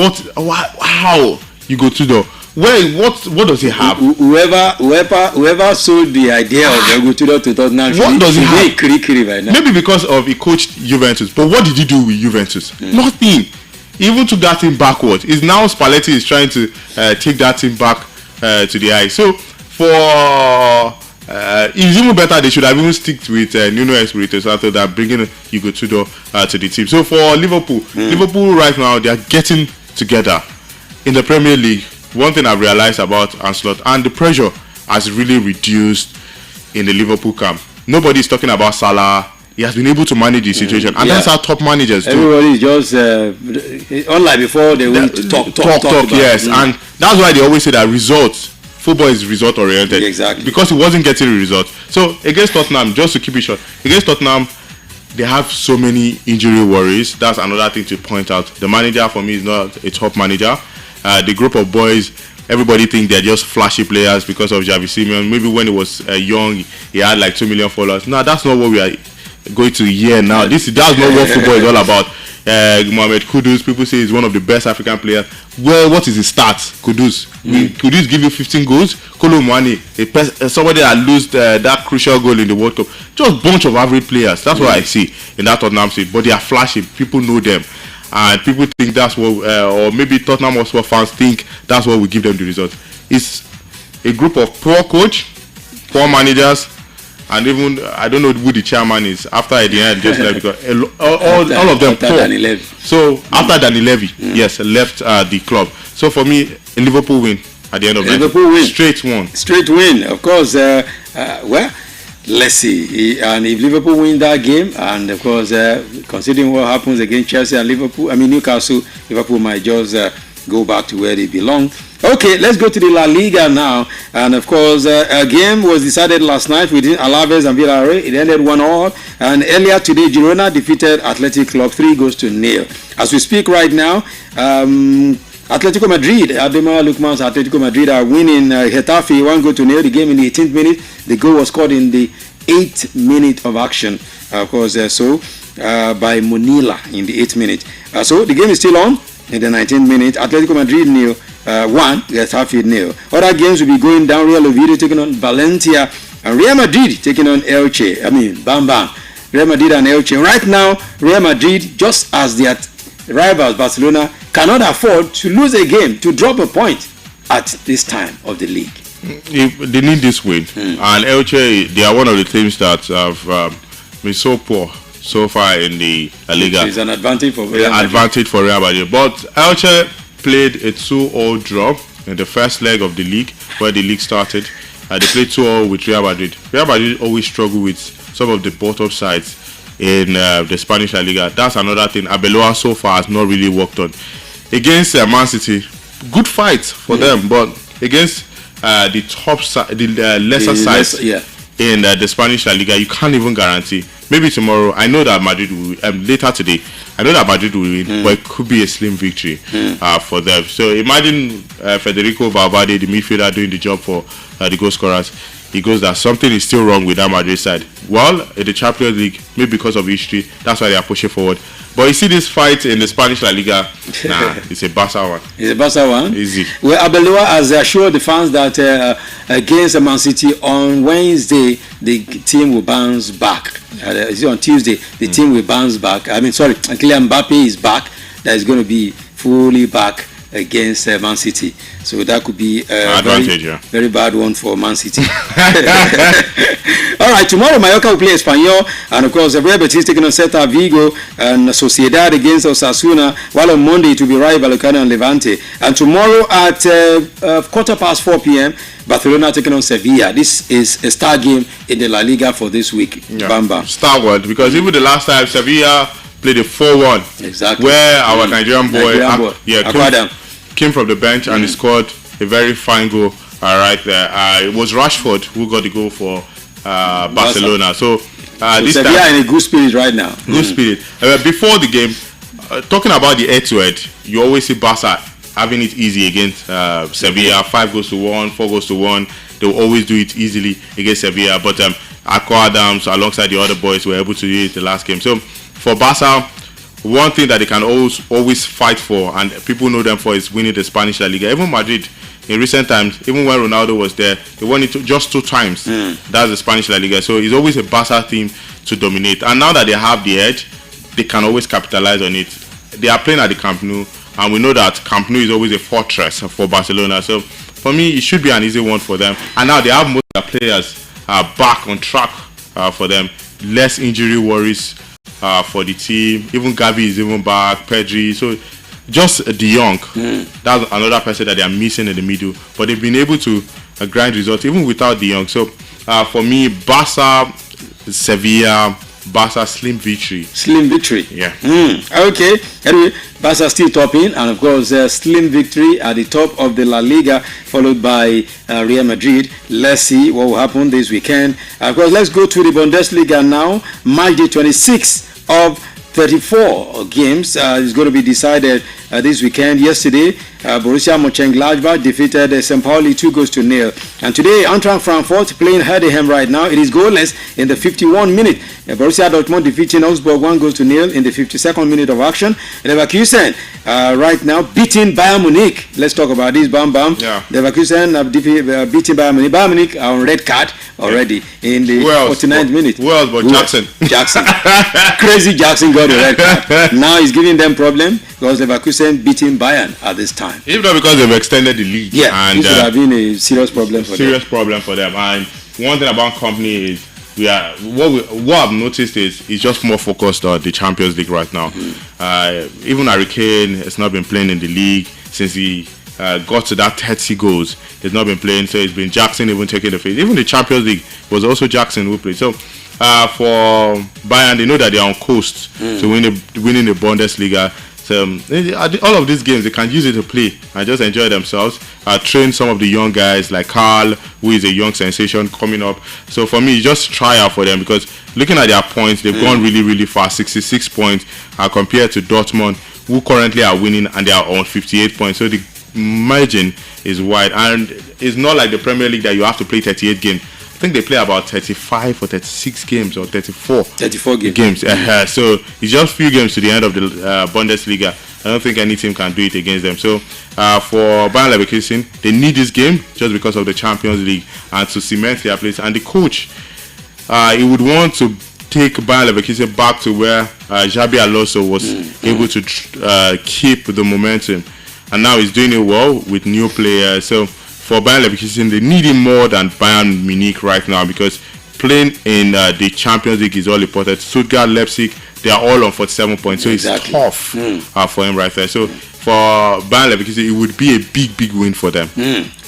How? Ugo Tudor. What does he have? Whoever sold the idea of Ugo Tudor to Tottenham, what does he have? Right now. Maybe because of he coached Juventus. But what did he do with Juventus? Nothing. He even took that team backwards. Is now Spalletti is trying to take that team back to the eye. So it's even better they should have even stick with Nuno Espirito Santo than bringing Ugo Tudor to the team. So for Liverpool right now, they are getting together in the Premier League. One thing I've realized about Ancelotti, and the pressure has really reduced in the Liverpool camp. Nobody's talking about Salah. He has been able to manage the situation, and that's how top managers do. Everybody is just unlike before they want to talk. Yes, and that's why they always say that football is result oriented. Exactly, because he wasn't getting a result. So against Tottenham, just to keep it short, against Tottenham, they have so many injury worries. That's another thing to point out. The manager for me is not a top manager. The group of boys, everybody think they're just flashy players because of Xavi Simons. Maybe when he was young, he had like 2 million followers. No, that's not what we are going to hear now. That's not what football is all about. Mohamed Kudus, people say he's one of the best African players. Well, what is his stats? Kudus. Kudus give you 15 goals. Kolo Muani, somebody that lost that crucial goal in the World Cup. Just bunch of average players. That's what I see in that Tottenham side. But they are flashy. People know them. And people think that's what, or maybe Tottenham Hotspur fans think that's what will give them the result. It's a group of poor coach, poor managers, and even I don't know who the chairman is. After at the end, just left because all of them poor. So after Danny Levy, yes, left the club. So for me, a Liverpool win at the end of the night. Liverpool win, straight win, of course. Well, Let's see. And if Liverpool win that game, and of course, considering what happens against Chelsea and Newcastle, Liverpool might just go back to where they belong. Okay, let's go to the La Liga now. And of course, a game was decided last night between Alaves and Villarreal. It ended 1-1. And earlier today, Girona defeated Athletic Club 3-0. As we speak right now, Atletico Madrid, Ademola Lookman's Atletico Madrid are winning Getafe 1-0. The game in the 18th minute. The goal was scored in the 8th minute of action. Of course, by Munila in the 8th minute. So the game is still on in the 19th minute. Atletico Madrid 1, Getafe 0. Other games will be going down. Real Oviedo taking on Valencia and Real Madrid taking on Elche. Bam Bam. Real Madrid and Elche. Right now, Real Madrid, just as their rivals Barcelona, cannot afford to lose a game, to drop a point at this time of the league. If they need this win, and Elche, they are one of the teams that have been so poor so far in the La Liga. It's an advantage for Real Madrid. But Elche played a 2-0 draw in the first leg of the league, where the league started. They played 2-0 with Real Madrid. Real Madrid always struggle with some of the bottom sides in the Spanish La Liga. That's another thing Arbeloa so far has not really worked on. Against Man City, good fight for them, but against the top side, the lesser sides in the Spanish La Liga, you can't even guarantee. Maybe tomorrow, I know that Madrid will later today, I know that Madrid will win, but it could be a slim victory for them. So imagine Federico Valverde, the midfielder, doing the job for the goal scorers. He goes that something is still wrong with that Madrid side. Well, in the Champions League, maybe because of history, that's why they are pushing forward. But you see this fight in the Spanish La Liga, it's a Barca one. It's a Barca one? Easy. Well, Arbeloa has assured the fans that against Man City on Wednesday, the team will bounce back. On Tuesday, the team will bounce back. Kylian Mbappe is back. That is going to be fully back against Man City. So that could be a very bad one for Man City. All right, tomorrow Mallorca will play Espanyol, and of course Real Betis taking on Celta Vigo, and Sociedad against Osasuna, while on Monday it will be Rayo Vallecano and Levante. And tomorrow at 4 p.m, Barcelona taking on Sevilla. This is a star game in the La Liga for this week. Bamba. Star word, because even the last time Sevilla played a 4-1, exactly, where our Nigerian boy came from the bench and he scored a very fine goal right there. It was Rashford who got the goal for Barcelona. So this Sevilla time, in a good spirit right now. Good spirit. Before the game, talking about the head-to-head, you always see Barca having it easy against Sevilla. 5-1, 4-1. They will always do it easily against Sevilla. But Akko Adams, alongside the other boys, were able to do it the last game. So for Barca, one thing that they can always fight for, and people know them for, is winning the Spanish La Liga. Even Madrid, in recent times, even when Ronaldo was there, they won it just 2 times. That's the Spanish La Liga. So it's always a Barca team to dominate. And now that they have the edge, they can always capitalize on it. They are playing at the Camp Nou, and we know that Camp Nou is always a fortress for Barcelona. So for me, it should be an easy one for them. And now they have most of their players back on track for them. Less injury worries for the team. Even Gavi is even back, Pedri. So just De Jong, that's another person that they are missing in the middle. But they've been able to grind results even without De Jong. So for me, Barca, Sevilla, Barca slim victory. Slim victory. Yeah. Okay. Anyway, Barca still topping, and of course, slim victory at the top of the La Liga, followed by Real Madrid. Let's see what will happen this weekend. Of course, let's go to the Bundesliga now. Match day 26 of 34 games is going to be decided this weekend. Yesterday, Borussia Mönchengladbach defeated St. Pauli 2-0. And today, Eintracht Frankfurt playing Heidenheim right now. It is goalless in the 51 minute. Borussia Dortmund defeating Augsburg 1-0 in the 52nd minute of action. Leverkusen right now beating Bayern Munich. Let's talk about this. Bam Bam. Yeah. Leverkusen beating Bayern Munich. Bayern Munich are on red card already in the 49th minute. But Jackson. Crazy Jackson got a red card. Now he's giving them problem because Leverkusen beating Bayern at this time. If not because they've extended the league. Yeah, and this would have been a serious problem for them. And one thing about company is what I've noticed is it's just more focused on the Champions League right now. Even Harry Kane has not been playing in the league since he got to that 30 goals. He's not been playing, so it's been Jackson even taking the field. Even the Champions League was also Jackson who played. So for Bayern, they know that they're on coast to winning the Bundesliga. So all of these games, they can use it to play and just enjoy themselves. Train some of the young guys like Karl, who is a young sensation coming up. So for me, just try out for them, because looking at their points, they've gone really, really fast. 66 points compared to Dortmund, who currently are winning, and they are on 58 points. So the margin is wide, and it's not like the Premier League that you have to play 38 games. I think they play about 35 or 36 games or 34 games. So it's just few games to the end of the Bundesliga. I don't think any team can do it against them. So for Bayern Leverkusen, they need this game just because of the Champions League and to cement their place. And the coach, he would want to take Bayern Leverkusen back to where Xabi Alonso was able to keep the momentum. And now he's doing it well with new players. So for Bayern Leverkusen, they need him more than Bayern Munich right now, because playing in the Champions League is all important. Stuttgart, Leipzig, they are all on 47 points, so it's tough for him right there. So for Bayern Leverkusen, it would be a big win for them.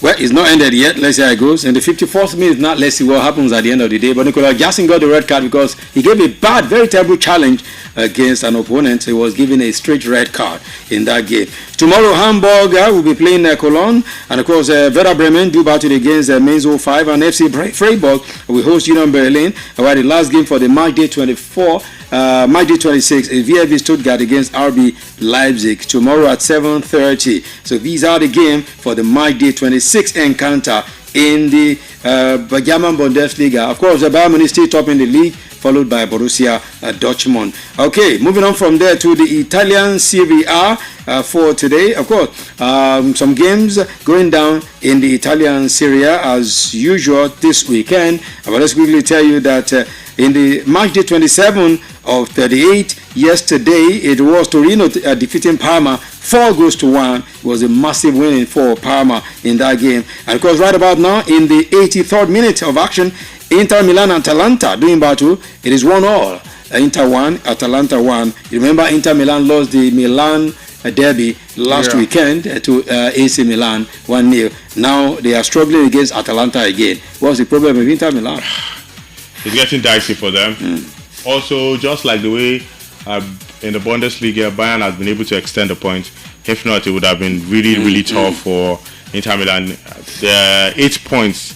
Well, it's not ended yet. Let's see how it goes. In the 54th minute, now let's see what happens at the end of the day. But Nicolas Jackson got the red card because he gave a bad, very terrible challenge against an opponent. He was given a straight red card in that game. Tomorrow, Hamburg will be playing Cologne, and of course, Werder Bremen do battle against Mainz 05, and FC Freiburg will host Union Berlin. While the last game for the match day 24. Match day 26 is VfB Stuttgart against RB Leipzig tomorrow at 7:30. So these are the game for the match day 26 encounter in the German Bundesliga. Of course, the Bayern Munich still top in the league, followed by Borussia Dortmund. Okay, moving on from there to the Italian Serie A for today. Of course, some games going down in the Italian Serie A as usual this weekend. But let's quickly tell you that in the match day 27 of 38 yesterday, it was Torino defeating Parma 4-1. It was a massive win for Parma in that game. And of course, right about now, in the 83rd minute of action, Inter Milan and Atalanta doing battle. It is 1-1. Inter 1, Atalanta 1. You remember Inter Milan lost the Milan derby last weekend to AC Milan 1-0. Now they are struggling against Atalanta again. What's the problem with Inter Milan? It's getting dicey for them. Also, just like the way in the Bundesliga, Bayern has been able to extend the points. If not, it would have been really tough for Inter Milan. 8 points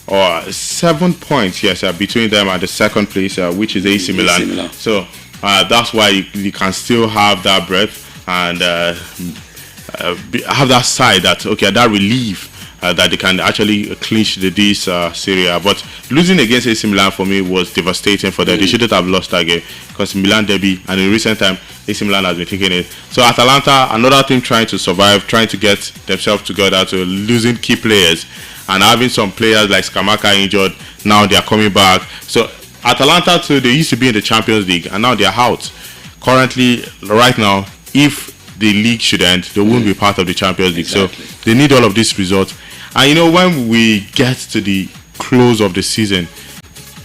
or 7 points, between them and the second place, which is AC Milan. So that's why you can still have that breath and have that side that that relief that they can actually clinch this Serie A. But losing against AC Milan for me was devastating for them. They shouldn't have lost that game, because Milan derby, and in recent time AC Milan has been taking it. So Atalanta, another team trying to survive, trying to get themselves together, to losing key players and having some players like Scamacca injured. Now they are coming back. So Atalanta too, they used to be in the Champions League and now they are out. Currently, right now, if the league should end, they won't be part of the Champions League. Exactly. So they need all of these results. And when we get to the close of the season,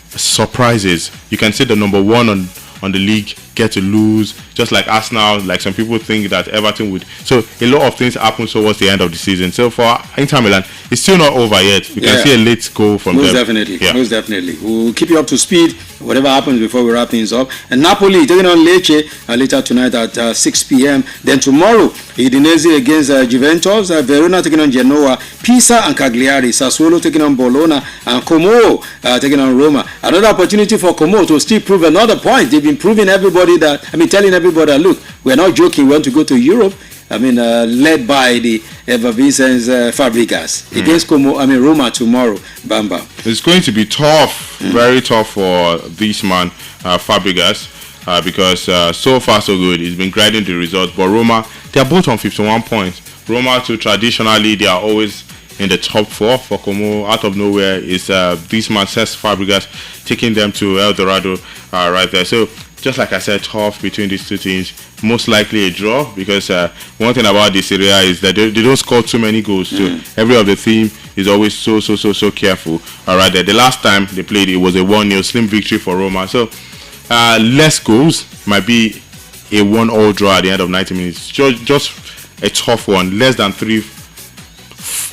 surprises. You can see the number one on the league get to lose, just like Arsenal. Like some people think that Everton would. So a lot of things happen towards the end of the season. So for Inter Milan, it's still not over yet. You can see a late goal from them. Most definitely. We'll keep you up to speed, whatever happens before we wrap things up. And Napoli taking on Lecce later tonight at 6 p.m. Then tomorrow, Udinese against Juventus, Verona taking on Genoa, Pisa and Cagliari, Sassuolo taking on Bologna, and Como taking on Roma. Another opportunity for Como to still prove another point. They've been proving telling everybody that, look, we're not joking, we want to go to Europe. Led by the Evanescence Fabregas against Roma tomorrow. Bamba. It's going to be tough, very tough for this man, Fabregas, because so far so good. He's been grinding the results. But Roma, they are both on 51 points. Roma, too, traditionally, they are always in the top 4. For Como, out of nowhere, is this man, Cesc Fabregas, taking them to El Dorado right there. So, just like I said, tough between these two teams. Most likely a draw, because one thing about this area is that they don't score too many goals too. Every other team is always so careful. All right, there. The last time they played, it was a 1-0 slim victory for Roma. So less goals might be a 1-1 draw at the end of 90 minutes. Just a tough one. Less than 3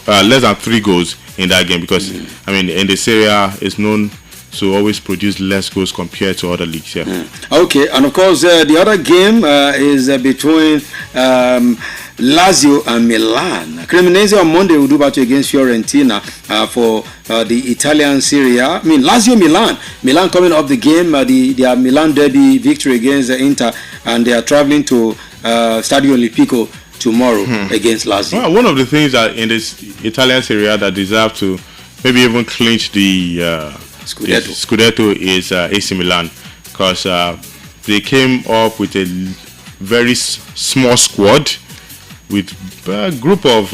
less than 3 goals in that game because I mean in the Serie A is known to always produce less goals compared to other leagues. Yeah. Okay, and of course the other game is between Lazio and Milan. Cremonese on Monday will do battle against Fiorentina for the Italian Serie A. I mean Lazio Milan coming off the game, their Milan derby victory against Inter, and they are traveling to Stadio Olimpico tomorrow against Lazio. Well, one of the things that in this Italian Serie A that deserve to maybe even clinch the Scudetto is AC Milan, because they came up with a very small squad with a group of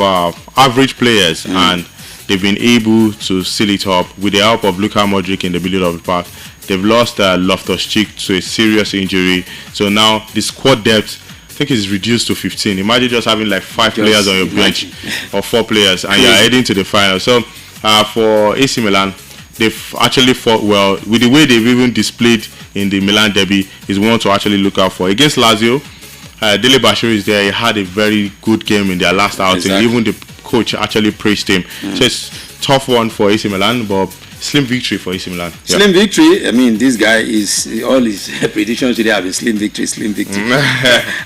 average players, and they've been able to seal it up with the help of Luka Modric in the middle of the park. They've lost Loftus-Cheek to a serious injury, so now the squad depth I think is reduced to 15. Imagine just having like 5 players on your bench or 4 players, and you're heading to the final. So for AC Milan, they've actually fought well with the way they've even displayed in the Milan derby. Is one to actually look out for. Against Lazio, Dele Bashiru is there. He had a very good game in their last outing. Exactly. Even the coach actually praised him. So it's tough one for AC Milan, but slim victory for AC Milan. Yeah. Slim victory. I mean, this guy is all his predictions today have been slim victory.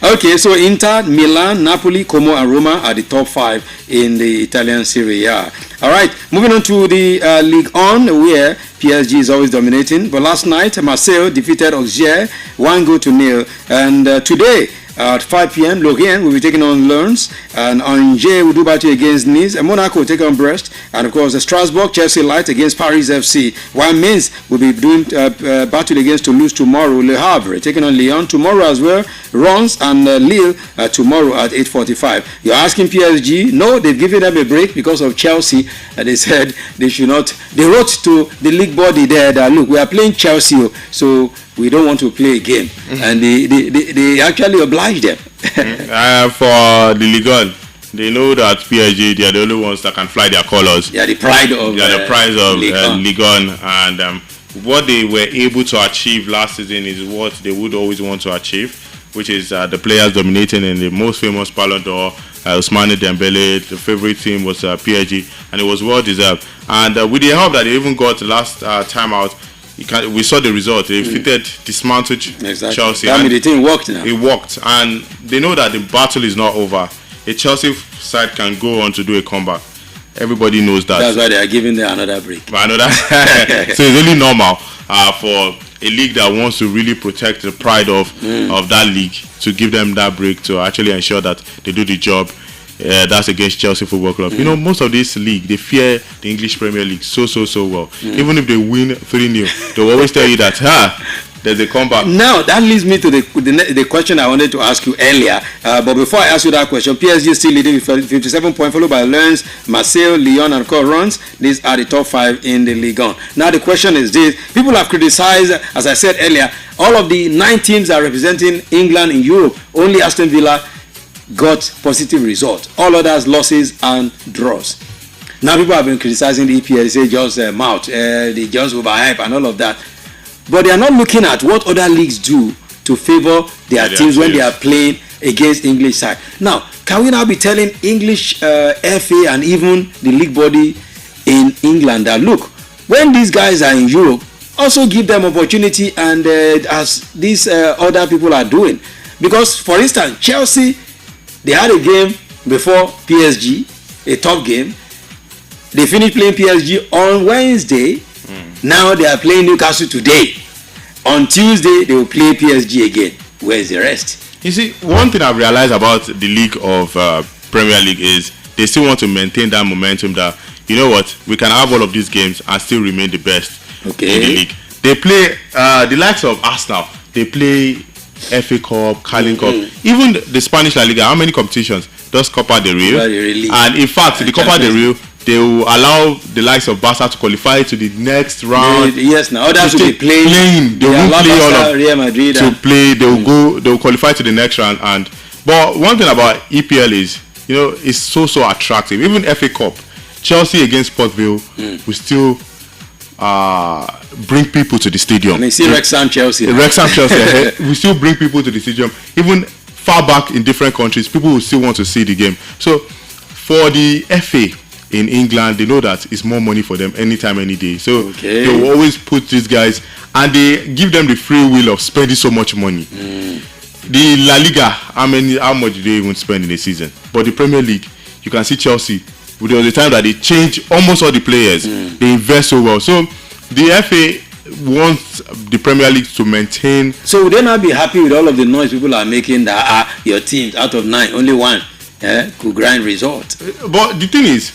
Okay, so Inter, Milan, Napoli, Como, and Roma are the top 5 in the Italian Serie A. All right, moving on to the Ligue 1, where PSG is always dominating. But last night, Marseille defeated Auxerre 1-0, and today at 5 p.m. Lorient will be taking on Lens, and Angers will do battle against Nice, and Monaco will take on Brest, and of course Strasbourg, Chelsea Light against Paris FC, while Mainz will be doing battle against Toulouse tomorrow. Le Havre taking on Lyon tomorrow as well. Reims and Lille tomorrow at 8:45. You're asking PSG? No, they've given them a break because of Chelsea, and they said they should not. They wrote to the league body there that look, we are playing Chelsea, so we don't want to play a game, and they actually obliged them. For the Ligue 1, they know that PSG, they are the only ones that can fly their colours. They are the pride of Ligue 1, and what they were able to achieve last season is what they would always want to achieve, which is the players dominating in the most famous Ballon d'Or. Ousmane Dembele, the favorite team was PSG, and it was well deserved. And with the help that they even got last time out, we saw the result. They defeated dismantled Chelsea. I mean, the thing worked now. It worked, and they know that the battle is not over. A Chelsea side can go on to do a comeback. Everybody knows that. That's why they are giving them another break. I know that. So it's really normal for a league that wants to really protect the pride of that league to give them that break to actually ensure that they do the job. That's against Chelsea Football Club. You know, most of this league, they fear the English Premier League so well. Even if they win 3-0, they will always tell you that there's a comeback. Now that leads me to the question I wanted to ask you earlier. But before I ask you that question, PSG is still leading with 57 points, followed by Lens, Marseille, Lyon, and Reims. These are the top 5 in the Ligue 1. Now the question is this: people have criticized, as I said earlier, all of the 9 teams are representing England in Europe. Only Aston Villa got positive results. All others losses and draws. Now people have been criticizing the EPL. They say just they just overhype and all of that. But they are not looking at what other leagues do to favor their teams when they are playing against English side. Now, can we now be telling English FA and even the league body in England that look, when these guys are in Europe, also give them opportunity, and as these other people are doing? Because, for instance, Chelsea, they had a game before PSG, a top game. They finished playing PSG on Wednesday. Now they are playing Newcastle today. On Tuesday, they will play PSG again. Where's the rest? You see, one thing I've realized about the league of Premier League is they still want to maintain that momentum that, you know what, we can have all of these games and still remain the best in the league. They play the likes of Arsenal. They play FA Cup, Carling Cup, even the Spanish La Liga. How many competitions? Does Copa del Rey? And in fact, the Copa del Rey, they will allow the likes of Barca to qualify to the next round. Yes, now others will be playing. They won't play all of Real Madrid to play. They will go. They will qualify to the next round. But one thing about EPL is, you know, it's so attractive. Even FA Cup, Chelsea against Port Vale will still bring people to the stadium. I mean, see Wrexham Chelsea. We still bring people to the stadium. Even far back in different countries, people will still want to see the game. So for the FA, in England, they know that it's more money for them anytime, any day. So Okay. they will always put these guys, and they give them the free will of spending so much money. The La Liga, how much do they even spend in a season? But the Premier League, you can see Chelsea. There was a time that they changed almost all the players. They invest so well. So the FA wants the Premier League to maintain. So would they not be happy with all of the noise people are making that your teams out of 9, only one could grind result? But the thing is,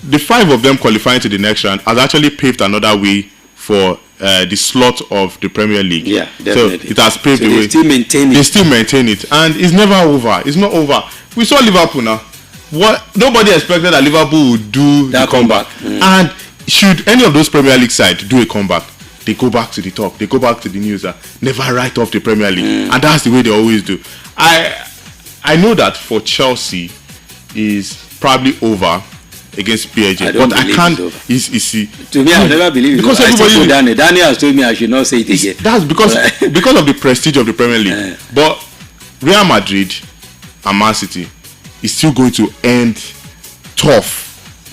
the 5 of them qualifying to the next round has actually paved another way for the slot of the Premier League. Yeah, definitely. So it has paved the way. They still maintain it. They still maintain it, and it's never over. It's not over. We saw Liverpool now. What nobody expected that Liverpool would do That the comeback. And should any of those Premier League sides do a comeback, they go back to the top. They go back to the news. Never write off the Premier League, and that's the way they always do. I know that for Chelsea is probably over against PSG, but I can't. To me, I never believe it. Because everybody, Daniel has told me I should not say it again. That's because of the prestige of the Premier League. But Real Madrid and Man City is still going to end tough.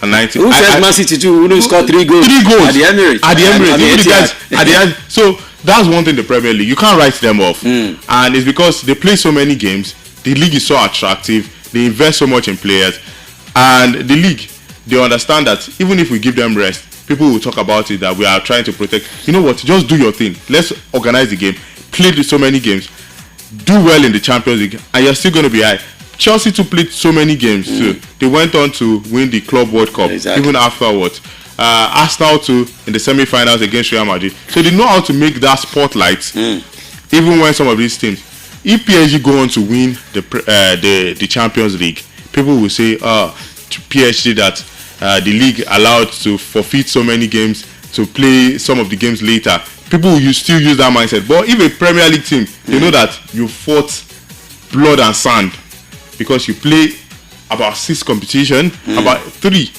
Who says Man City too? Who scored 3 goals? 3 goals at the Emirates. At the Emirates. So that's one thing. The Premier League, you can't write them off, and it's because they play so many games. The league is so attractive. They invest so much in players, and the league, they understand that even if we give them rest, people will talk about it that we are trying to protect. You know what? Just do your thing. Let's organize the game. Play so many games. Do well in the Champions League, and you're still going to be high. Chelsea too played so many games too. They went on to win the Club World Cup even afterwards. Arsenal too in the semi-finals against Real Madrid. So they know how to make that spotlight even when some of these teams. If PSG go on to win the Champions League, people will say, PSG that the league allowed to forfeit so many games to play some of the games later. People will still use that mindset. But if a Premier League team, they know that you fought blood and sand because you play about 6 competitions, about 3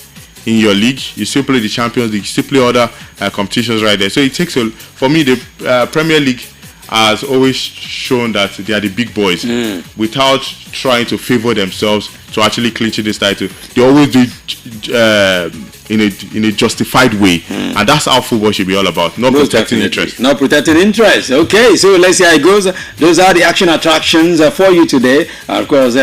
in your league. You still play the Champions League, you still play other competitions right there. So it takes for me, the Premier League has always shown that they are the big boys without trying to favor themselves to actually clinch this title. They always do it in a justified way, and that's how football should be all about. Not protecting interest. Not protecting interest. Okay, so let's see how it goes. Those are the action attractions for you today. Of course,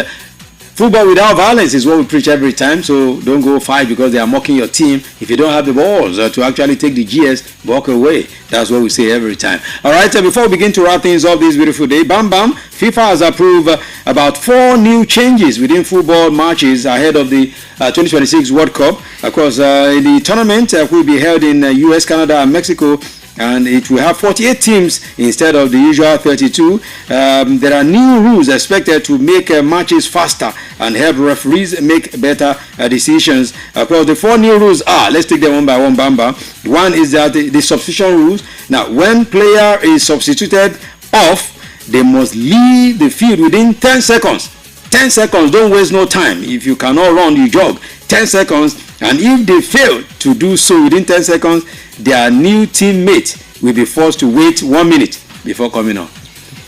football without violence is what we preach every time. So don't go fight because they are mocking your team. If you don't have the balls to actually take the GS, walk away. That's what we say every time. All right, before we begin to wrap things up this beautiful day, bam bam, FIFA has approved about 4 new changes within football matches ahead of the 2026 World Cup. Of course, the tournament will be held in US, Canada, and Mexico. And it will have 48 teams instead of the usual 32. There are new rules expected to make matches faster and help referees make better decisions. Of course, the 4 new rules are, let's take them one by one, Bamba. One is that the substitution rules. Now, when player is substituted off, they must leave the field within 10 seconds. 10 seconds, don't waste no time. If you cannot run, you jog. 10 seconds, and if they fail to do so within 10 seconds, their new teammate will be forced to wait 1 minute before coming on.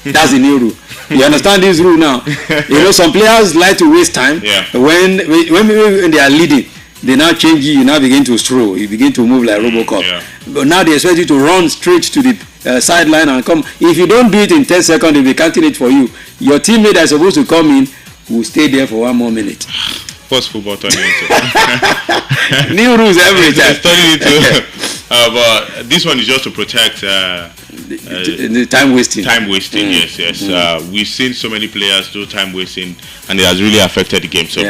That's the new rule. You understand this rule now? You know, some players like to waste time. When they are leading, they now change you now begin to stroll. You begin to move like Robocop. But now they expect you to run straight to the sideline and come. If you don't do it in 10 seconds, they'll be counting it for you. Your teammate that's supposed to come in will stay there for 1 more minute. First football tournament. New rules every time. But this one is just to protect the time wasting. Time wasting, yes. We've seen so many players do time wasting, and it has really affected the game. So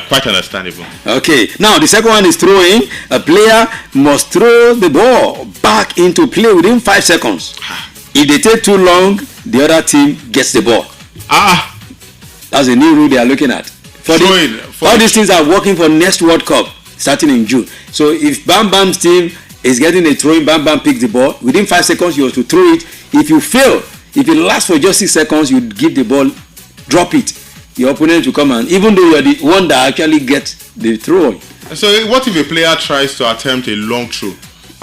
quite understandable. Okay. Now the second one is throwing. A player must throw the ball back into play within 5 seconds. If they take too long, the other team gets the ball. That's a new rule they are looking at. All these things are working for next World Cup starting in June. So if Bam Bam's team is getting a throw in, Bam Bam picks the ball, within 5 seconds you have to throw it. If you fail, if it lasts for just 6 seconds, you give the ball, drop it. Your opponent will come and even though you are the one that actually gets the throw. So what if a player tries to attempt a long throw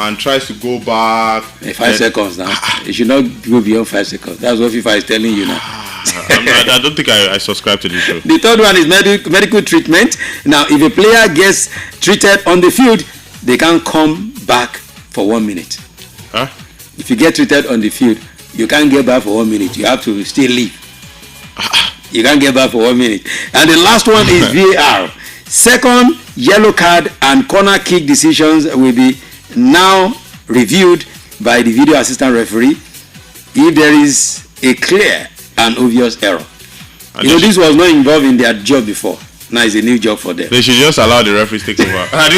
and tries to go back? 5 seconds now. It should not go beyond 5 seconds. That's what FIFA is telling you now. I don't think I subscribe to this show. The third one is medical treatment. Now, if a player gets treated on the field, they can't come back for 1 minute. Huh? If you get treated on the field, you can't get back for 1 minute. You have to still leave. You can't get back for 1 minute. And the last one is VAR. Second, yellow card and corner kick decisions will be now reviewed by the video assistant referee if there is a clear and obvious error. This was not involved in their job before. Now it's a new job for them. They should just allow the referees to take over. At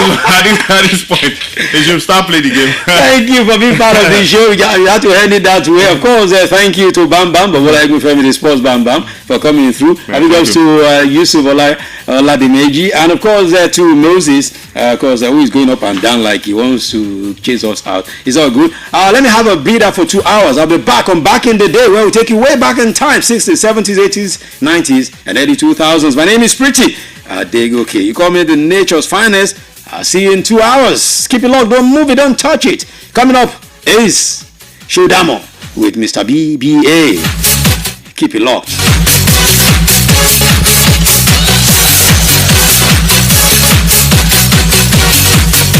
this point, they should start playing the game. Thank you for being part of the show. You have to hand it that way. Of course, thank you to Bam Bam, Babola Egunfemi, the Sports Bam Bam, for coming through. Happy birthday to Yusuf Oladimeji, and of course to Moses, who is going up and down like he wants to chase us out. It's all good. Let me have a breather for 2 hours. I'll be back on Back in the Day, where we take you way back in time, 60s, 70s, 80s, 90s, and early 2000s. My name is Pretty Adegoke. You call me the nature's finest. I'll see you in 2 hours. Keep it locked. Don't move it. Don't touch it. Coming up is Shodamo with Mr. BBA. Keep it locked.